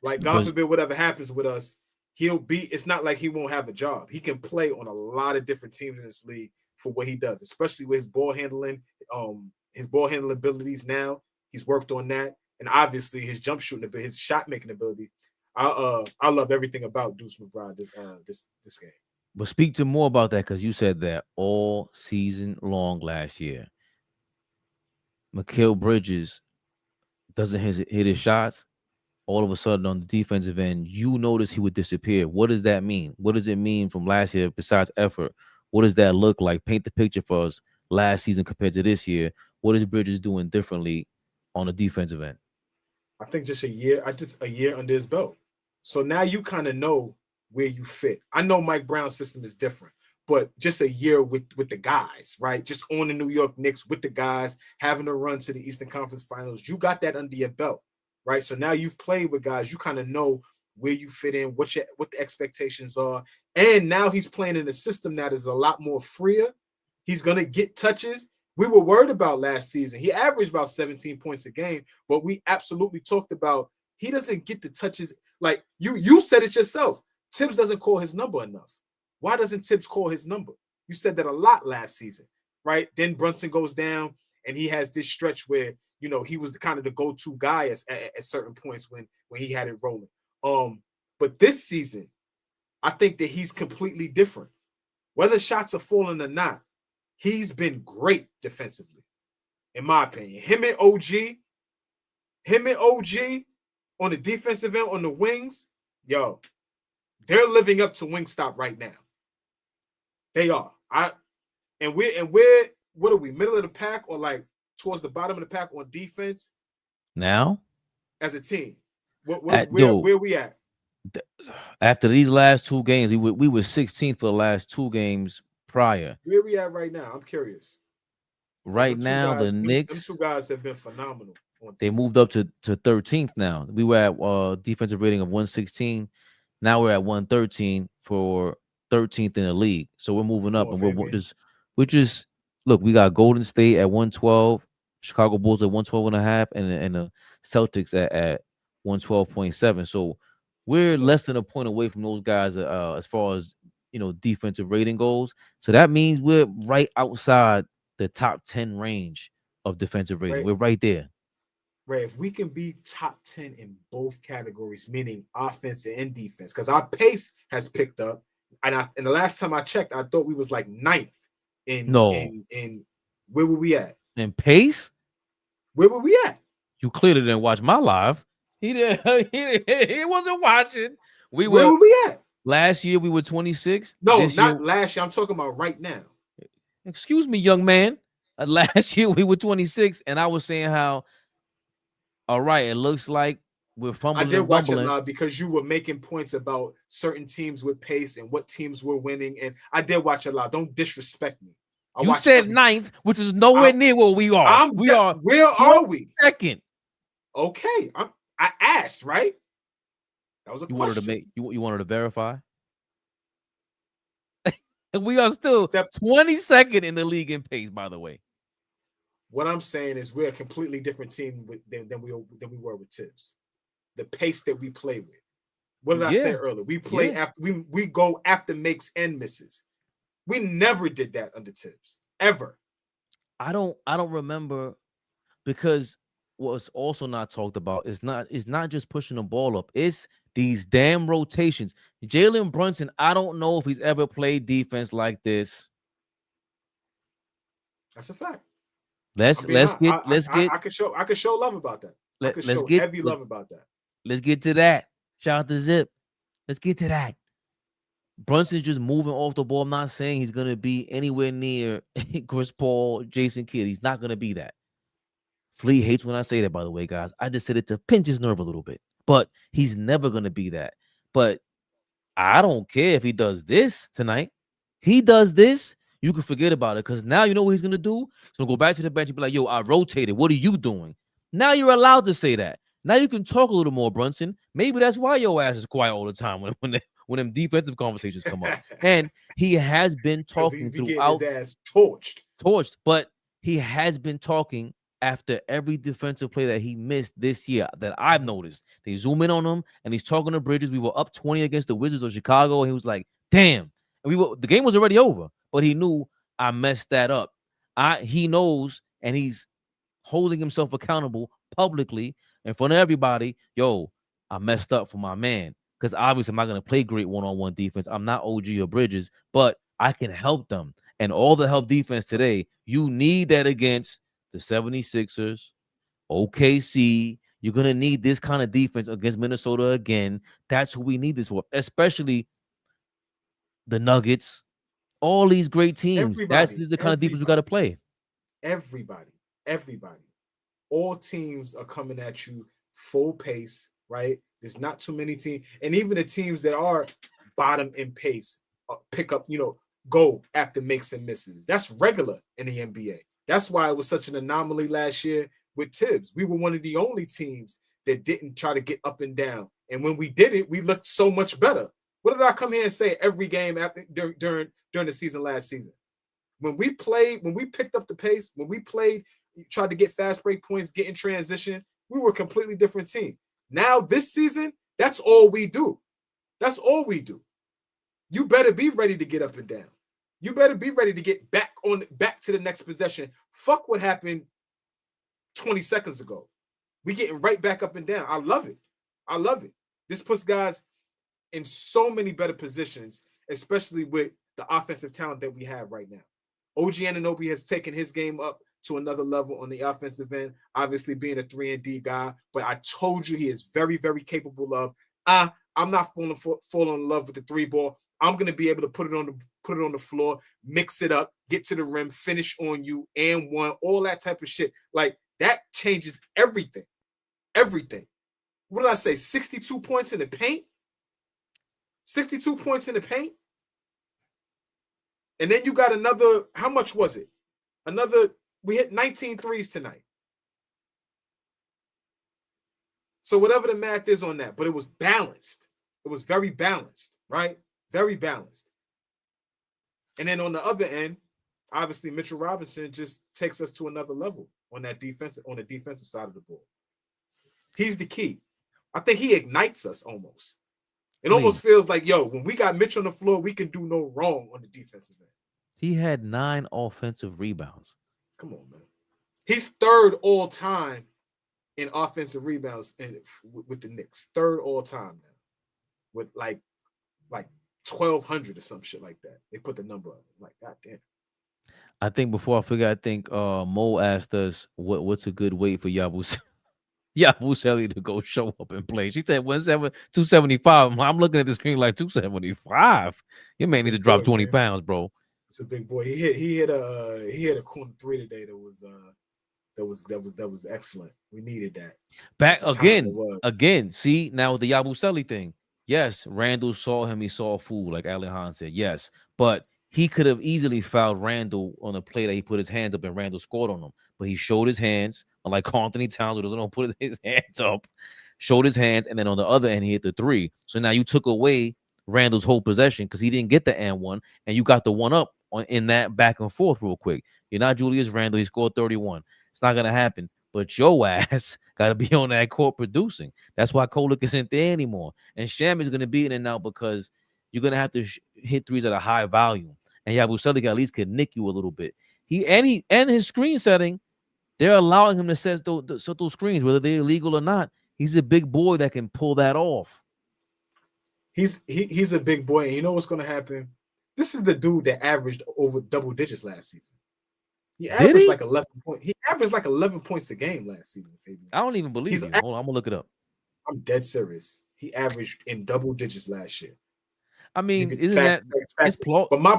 C: Like God forbid whatever happens with us, it's not like he won't have a job. He can play on a lot of different teams in this league for what he does, especially with his ball handling abilities now. He's worked on that. And obviously his jump shooting ability, his shot making ability. I love everything about Duece McBride this game.
A: But speak to more about that, because you said that all season long last year. Mikal Bridges doesn't hit his shots. All of a sudden on the defensive end, you notice he would disappear. What does that mean? What does it mean from last year besides effort? What does that look like? Paint the picture for us last season compared to this year. What is Bridges doing differently on the defensive end?
C: I think just a year under his belt. So now you kind of know where you fit. I know Mike Brown's system is different, but just a year with the guys, right? Just on the New York Knicks with the guys, having a run to the Eastern Conference Finals. You got that under your belt, right? So now you've played with guys. You kind of know where you fit in, what the expectations are. And now he's playing in a system that is a lot more freer. He's going to get touches. We were worried about last season. He averaged about 17 points a game, but we absolutely talked about he doesn't get the touches. Like you said it yourself. Tibbs doesn't call his number enough. Why doesn't Tibbs call his number? You said that a lot last season, right? Then Brunson goes down and he has this stretch where, he was kind of the go-to guy at certain points when he had it rolling. But this season, I think that he's completely different. Whether shots are falling or not, he's been great defensively, in my opinion. Him and OG on the defensive end, on the wings, they're living up to Wingstop right now. They are. We're what are we, middle of the pack or like towards the bottom of the pack on defense?
A: Now?
C: As a team. Where we at?
A: After these last 2 games, we were 16th for the last 2 games prior.
C: Where we at right now? I'm curious.
A: Right now, the Knicks.
C: Them 2 guys have been phenomenal.
A: They moved up to 13th now. We were at defensive rating of 116. Now we're at 113 for 13th in the league. So we're moving up, and we're just look. We got Golden State at 112, Chicago Bulls at 112 and a half, and the Celtics at 112.7. So we're less than a point away from those guys as far as defensive rating goes. So that means we're right outside the top 10 range of defensive rating.
C: Right.
A: We're right there.
C: Right, if we can be top 10 in both categories, meaning offense and defense, because our pace has picked up, and the last time I checked, I thought we was like 9th in where were we at?
A: In pace?
C: Where were we at?
A: You clearly didn't watch my live. He wasn't watching.
C: Where were we at?
A: Last year we were 26th.
C: No, not last year. I'm talking about right now.
A: Excuse me, young man. Last year we were 26, and I was saying how. All right, it looks like we're fumbling.
C: I did watch it live because you were making points about certain teams with pace and what teams were winning, and I did watch it live. Don't disrespect me.
A: You said 9th, which is nowhere near where we are.
C: Where are we?
A: Second.
C: Okay, I asked, right? That was a question.
A: You wanted to verify? We are still 22nd in the league in pace, by the way.
C: What I'm saying is we're a completely different team than we were with Tibbs. The pace that we play with. What did I say earlier? We play after we go after makes and misses. We never did that under Tibbs ever.
A: I don't remember, because what's also not talked about is not just pushing the ball up. It's these damn rotations. Jalen Brunson, I don't know if he's ever played defense like this.
C: That's a fact.
A: Let's get.
C: I could show love about that. I could show heavy love about that.
A: Let's get to that. Shout out to Zip. Let's get to that. Brunson's just moving off the ball. I'm not saying he's gonna be anywhere near Chris Paul, Jason Kidd. He's not gonna be that. Flea hates when I say that, by the way, guys. I just said it to pinch his nerve a little bit. But he's never gonna be that. But I don't care if he does this tonight. He does this. You can forget about it, because now you know what he's going to do? He's going to go back to the bench and be like, yo, I rotated. What are you doing? Now you're allowed to say that. Now you can talk a little more, Brunson. Maybe that's why your ass is quiet all the time when them defensive conversations come up. And he has been talking throughout.
C: His ass torched.
A: But he has been talking after every defensive play that he missed this year that I've noticed. They zoom in on him, and he's talking to Bridges. We were up 20 against the Wizards of Chicago, and he was like, damn. And the game was already over. But he knew I messed that up. He knows, and he's holding himself accountable publicly in front of everybody. Yo, I messed up for my man. Because obviously I'm not going to play great one-on-one defense. I'm not OG or Bridges, but I can help them. And all the help defense today, you need that against the 76ers, OKC. You're going to need this kind of defense against Minnesota again. That's who we need this for, especially the Nuggets. All these great teams. That's the kind of defense we got to play.
C: Everybody. All teams are coming at you full pace, right? There's not too many teams. And even the teams that are bottom in pace pick up, go after makes and misses. That's regular in the NBA. That's why it was such an anomaly last year with Tibbs. We were one of the only teams that didn't try to get up and down. And when we did it, we looked so much better. What did I come here and say every game during the season last season? When we picked up the pace, when we tried to get fast break points, get in transition, we were a completely different team. Now this season, that's all we do. That's all we do. You better be ready to get up and down. You better be ready to get back to the next possession. Fuck what happened 20 seconds ago. We getting right back up and down. I love it. This puts guys in so many better positions, especially with the offensive talent that we have right now. OG Anunoby has taken his game up to another level on the offensive end, obviously being a 3-and-D guy, but I told you he is very, very capable of, I'm not falling in love with the 3-ball. I'm going to be able to put it on the floor, mix it up, get to the rim, finish on you, and one, all that type of shit. Like, that changes everything. Everything. What did I say? 62 points in the paint? 62 points in the paint. And then you got another, how much was it? We hit 19 threes tonight. So whatever the math is on that, but it was balanced. It was very balanced, right? Very balanced. And then on the other end, obviously Mitchell Robinson just takes us to another level on the defensive side of the ball. He's the key. I think he ignites us almost. It almost feels like, yo, when we got Mitch on the floor, we can do no wrong on the defensive end.
A: He had 9 offensive rebounds.
C: Come on, man. He's third all time in offensive rebounds with the Knicks. Third all time now. With like 1,200 or some shit like that. They put the number up. I'm like, God damn.
A: I think before I forget, I think Mo asked us what's a good weight for Yabusele to go show up and play. She said 275. I'm looking at the screen like 275. Your man needs to drop 20 pounds, bro.
C: It's a big boy. He hit a corner 3 today that was excellent. We needed that.
A: Back again. See, now with the Yabusele thing. Yes, Randall saw him. He saw a fool, like Allen Hahn said. Yes, but he could have easily fouled Randall on a play that he put his hands up and Randall scored on him. But he showed his hands, unlike Karl-Anthony Towns, who doesn't put his hands up, showed his hands, and then on the other end, he hit the 3. So now you took away Randall's whole possession because he didn't get the and 1, and you got the 1 up in that back and forth real quick. You're not Julius Randle. He scored 31. It's not going to happen. But your ass got to be on that court producing. That's why Kolek isn't there anymore. And Sham is going to be in and out because you're going to have to hit threes at a high volume. And Yabusele at least could nick you a little bit. And his screen setting, they're allowing him to set those screens, whether they're illegal or not. He's a big boy that can pull that off.
C: He's a big boy. And you know what's going to happen? This is the dude that averaged over double digits last season. He averaged like 11 points. He averaged like 11 points a game last season, Fabian.
A: I don't even believe you. Hold on, I'm gonna look it up.
C: I'm dead serious. He averaged in double digits last year.
A: I mean, isn't that it's
C: but my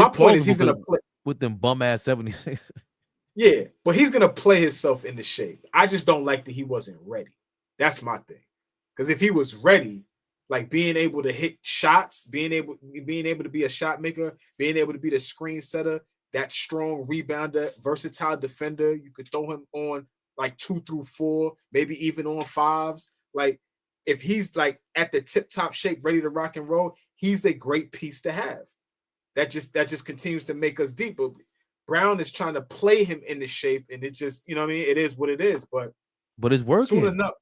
C: point is he's gonna play
A: with them bum ass 76.
C: Yeah, but he's gonna play himself into shape. I just don't like that he wasn't ready. That's my thing. Because if he was ready, like being able to hit shots, being able to be a shot maker, being able to be the screen setter, that strong rebounder, versatile defender. You could throw him on like 2 through 4, maybe even on 5s. Like if he's like at the tip-top shape, ready to rock and roll, he's a great piece to have. That just continues to make us deep. But Brown is trying to play him into shape, and it just, you know what I mean? It is what it is. But
A: it's working.
C: Soon enough,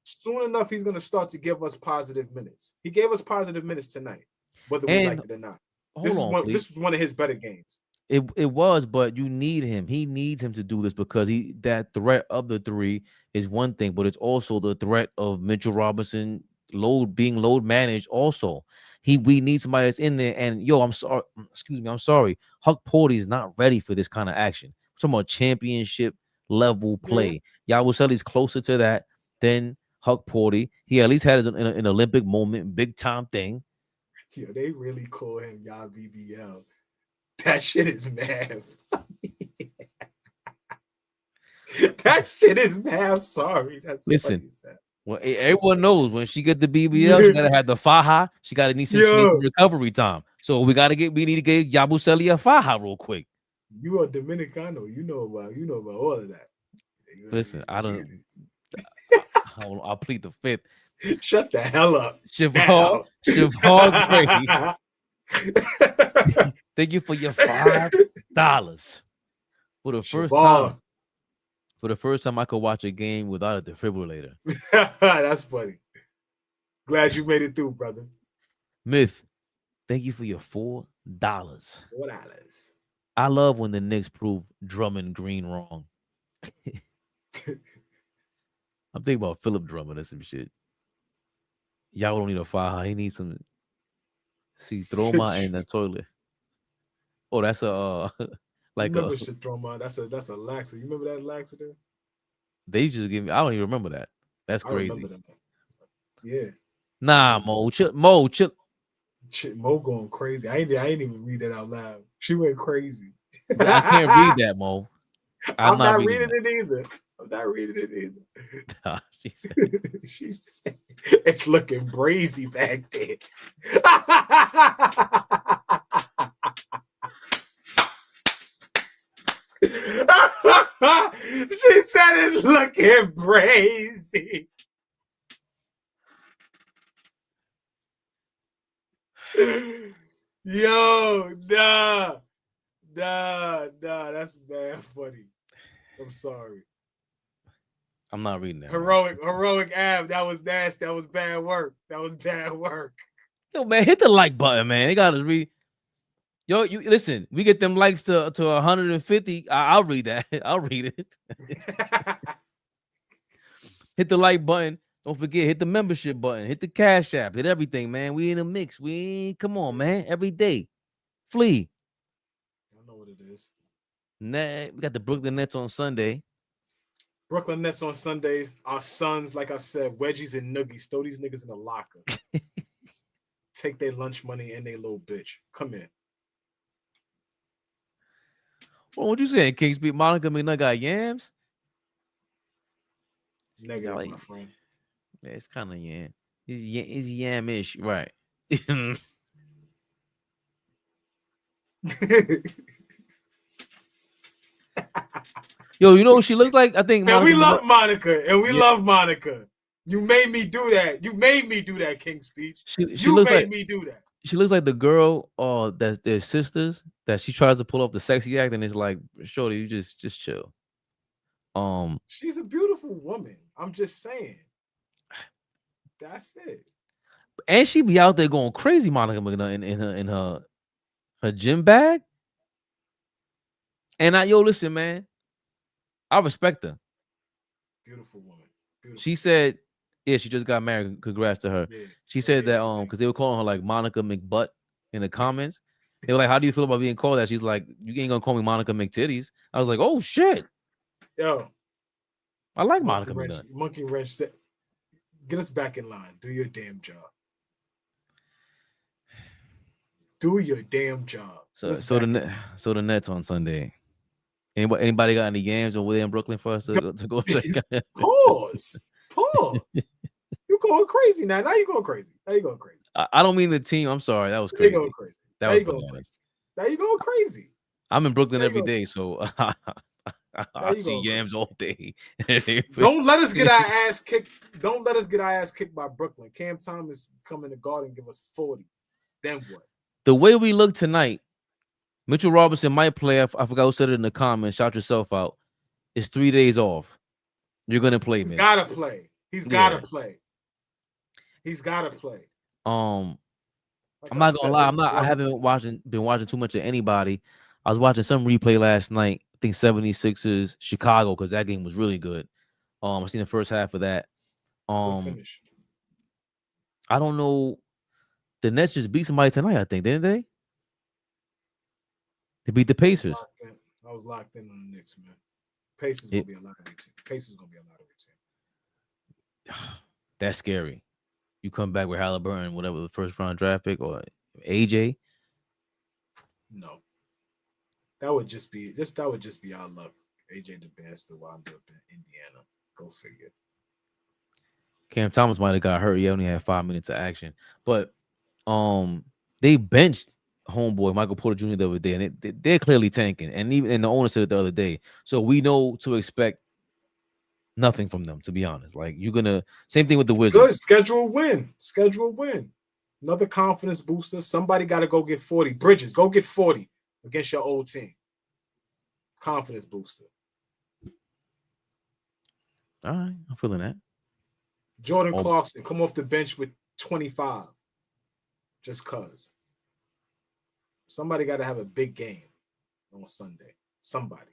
C: soon enough, he's gonna start to give us positive minutes. He gave us positive minutes tonight, whether we like it or not. This was one of his better games.
A: It was, but you need him. He needs him to do this because that threat of the 3 is one thing, but it's also the threat of Mitchell Robinson being load managed also. We need somebody that's in there. And I'm sorry. Huck Porty is not ready for this kind of action. We're talking about championship level play. Yabusele's closer to that than Huck Porty. He at least had an Olympic moment, big time thing.
C: Yo, they really call him YBBL. That shit is mad. That shit is mad. Sorry. That's
A: listen. Well, everyone knows when she get the BBL, she gotta have the faja. She gotta need some recovery time. So we need to get Yabusele a faja real quick.
C: You are Dominicano. You know about all of that.
A: Listen, I'll plead the 5th.
C: Shut the hell up.
A: Shavar Gray. Thank you for your $5 for the first time. For the first time, I could watch a game without a defibrillator.
C: That's funny. Glad you made it through, brother.
A: Myth, thank you for your $4. $4. I love when the Knicks prove Drummond Green wrong. I'm thinking about Philip Drummond or some shit. Y'all don't need a fire. He needs some Citroma in the toilet. Oh, that's a like
C: remember Citroma. That's a laxer. You remember that laxer?
A: They just give me. I don't even remember that. That's crazy. I remember that.
C: Yeah.
A: Nah, Mo.
C: Mo going crazy. I ain't even read that out loud. She went crazy.
A: I can't read that, Mo.
C: I'm not reading it either. Nah, she said it's looking brazy back there. She said it's looking crazy. Yo, nah, that's bad funny. I'm sorry.
A: I'm not reading that.
C: Heroic Ab. That was nasty. That was bad work.
A: Yo, man, hit the like button, man. They got to read. Yo, you listen. We get them likes to 150. I'll read that. I'll read it. Hit the like button. Don't forget, hit the membership button. Hit the Cash App. Hit everything, man. We in a mix. Come on, man. Every day. Flea.
C: I know what it is.
A: Nah, we got the Brooklyn Nets on Sunday.
C: Brooklyn Nets on Sundays. Our sons, like I said, wedgies and noogies. Throw these niggas in the locker. Take their lunch money and they little bitch. Come in.
A: Well, what you saying, Kings beat Monica McNutt got yams?
C: Negative,
A: Like,
C: my friend.
A: Yeah, it's kind of yam. It's yam-ish, right? Yo, you know what she looks like? I think.
C: And we love Monica. Love Monica. You made me do that. King Speech. You made me do that.
A: She looks like the girl, that their sisters that she tries to pull off the sexy act, and it's like, shorty, you just chill.
C: She's a beautiful woman. I'm just saying. That's it.
A: And she be out there going crazy, Monica McNutt, in her gym bag. And listen, man, I respect her.
C: Beautiful woman. Beautiful.
A: She said, yeah, she just got married. Congrats to her. Yeah. She said that because they were calling her like Monica McButt in the comments. They were like, "How do you feel about being called that?" She's like, "You ain't gonna call me Monica McTitties." I was like, "Oh shit."
C: Yo,
A: I like Monica McNutt.
C: Monkey Wrench said, "Get us back in line. Do your damn job. Do your damn job."
A: So the Nets on Sunday. Anybody got any games over there in Brooklyn for us to go check out?
C: Pause. You going crazy now. Now you going crazy.
A: I don't mean the team. I'm sorry. That was crazy.
C: You going crazy. Now you going crazy. Now you going crazy.
A: I'm in Brooklyn every day, so I see yams all day.
C: Don't let us get our ass kicked. Don't let us get our ass kicked by Brooklyn. Cam Thomas come in the Garden and give us 40. Then what?
A: The way we look tonight, Mitchell Robinson might play. I forgot who said it in the comments. Shout yourself out. It's 3 days off. You're gonna play, man.
C: He's gotta play. He's gotta play. Like
A: I'm not gonna lie. I haven't been watching too much of anybody. I was watching some replay last night. I think 76ers Chicago, because that game was really good. I seen the first half of that. I don't know. The Nets just beat somebody tonight, I think, didn't they? They beat the Pacers.
C: I was locked in on the Knicks, man. Pacers gonna be a lot of it.
A: That's scary. You come back with Halliburton, whatever, the first round draft pick, or AJ.
C: No, that would just be our luck. AJ the best to wind up in Indiana. Go figure.
A: Cam Thomas might have got hurt. He only had 5 minutes of action, but they benched homeboy Michael Porter Jr. the other day, and they're clearly tanking. And even the owner said it the other day, so we know to expect nothing from them, to be honest. Like, you're gonna same thing with the Wizards.
C: Good schedule win. Another confidence booster. Somebody got to go get 40. Bridges, go get 40 against your old team. Confidence booster.
A: All right, I'm feeling that.
C: Jordan Clarkson come off the bench with 25. Just cause. Somebody got to have a big game on Sunday. Somebody.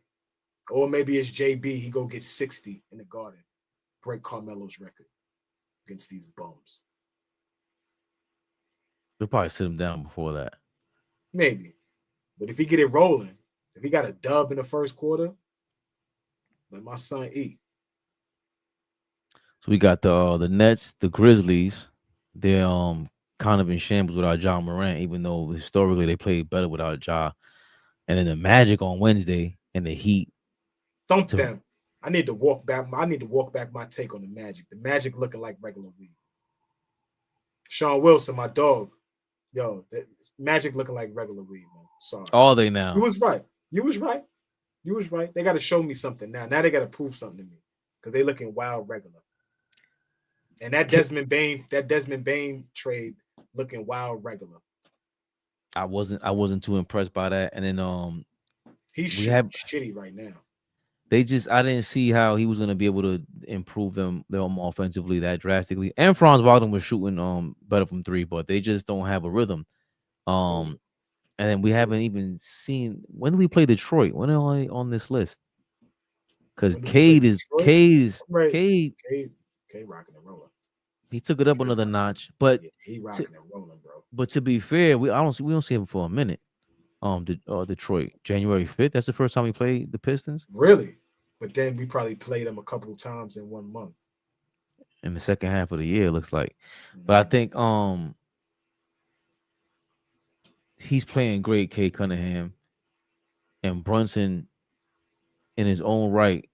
C: Or maybe it's JB. He go get 60 in the Garden. Break Carmelo's record against these bums.
A: They'll probably sit him down before that.
C: Maybe. But if he get it rolling, if he got a dub in the first quarter, let my son eat.
A: So we got the Nets, the Grizzlies. They're kind of in shambles without Ja Morant, even though historically they played better without Ja. And then the Magic on Wednesday and the Heat.
C: Thump them. I need to walk back my take on the Magic. The Magic looking like regular weed. Sean Wilson, my dog. Yo, the Magic looking like regular weed, man. Sorry.
A: Are they now?
C: You was right. You was right. They got to show me something now. Now they got to prove something to me because they looking wild regular. And that Desmond Bain trade looking wild regular.
A: I wasn't too impressed by that. And then
C: he's shitty right now.
A: I didn't see how he was gonna be able to improve them offensively that drastically. And Franz Wagner was shooting better from three, but they just don't have a rhythm. And then we haven't even seen when do we play Detroit? When are they on this list? Because Cade rocking
C: and rolling.
A: He took it up another notch, but
C: he rocking and rolling, bro.
A: But to be fair, we don't see him for a minute. Detroit, January 5th. That's the first time we played the Pistons.
C: Really? But then we probably played them a couple of times in 1 month.
A: In the second half of the year, it looks like. But I think he's playing great, Cade Cunningham. And Brunson in his own right.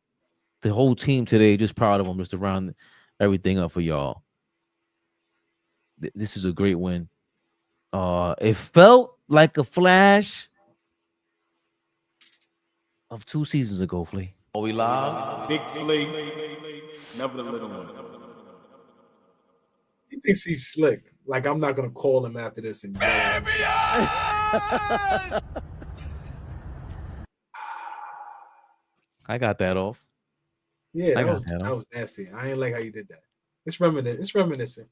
A: The whole team today just proud of him, just to round everything up for y'all. This is a great win. It felt like a flash of 2 seasons ago, Flea. Are we live?
C: Big Flea, never the little one. He thinks he's slick. Like I'm not gonna call him after this and
A: Fabian! I got that off.
C: Yeah, that was nasty. I ain't like how you did that. It's reminiscent.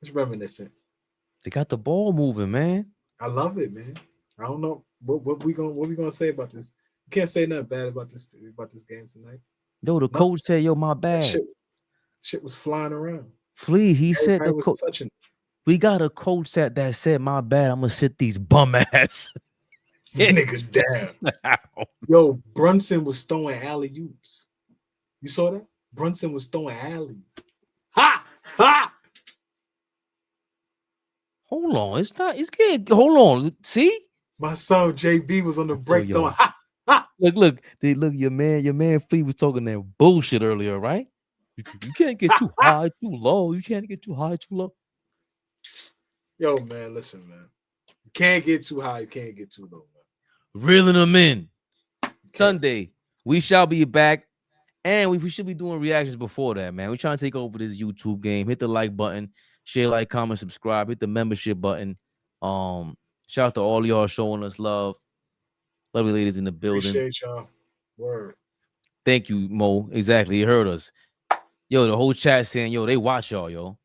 A: They got the ball moving, man.
C: I love it, man. I don't know what we gonna say about this. You can't say nothing bad about this game tonight.
A: Yo, the coach said, "Yo, my bad."
C: Shit was flying around.
A: Flea, he said
C: the coach touching.
A: We got a coach that said, "My bad, I'm gonna sit these bum ass
C: niggas down." Yo, Brunson was throwing alley-oops. You saw that? Brunson was throwing alleys. Ha! Ha!
A: Hold on, it's getting. Hold on, see?
C: My son JB was on the break throwing. Ha! Ha!
A: Look, your man Flea was talking that bullshit earlier, right? You can't get too high, too low. You can't get too high, too low.
C: Yo, man, listen, man. You can't get too high, you can't get too low, man.
A: Reeling them in. Sunday, we shall be back. And we should be doing reactions before that, man. We're trying to take over this YouTube game. Hit the like button, share, like, comment, subscribe, hit the membership button. Shout out to all y'all showing us love. Lovely ladies in the building.
C: Appreciate y'all. Word.
A: Thank you, Mo. Exactly. You heard us. Yo, the whole chat saying, yo, they watch y'all, yo.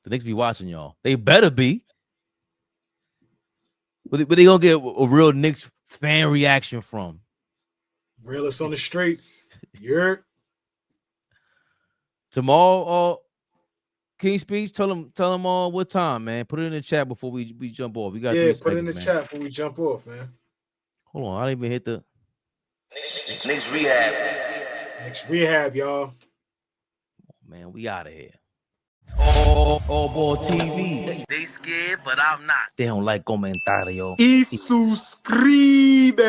A: The Knicks be watching y'all. They better be. But they gonna get a real Knicks fan reaction from.
C: Realist on the streets. You're
A: tomorrow. King Speech. Tell them all what time, man. Put it in the chat before we jump off. We got
C: put it in the chat before we jump off, man.
A: Hold on, I didn't even hit the
B: Knicks Rehab.
C: Knicks Rehab, y'all.
A: Oh, man, we out of here. AllBall TV.
B: They scared, but I'm not.
A: They don't like comentario.
E: Y suscribe.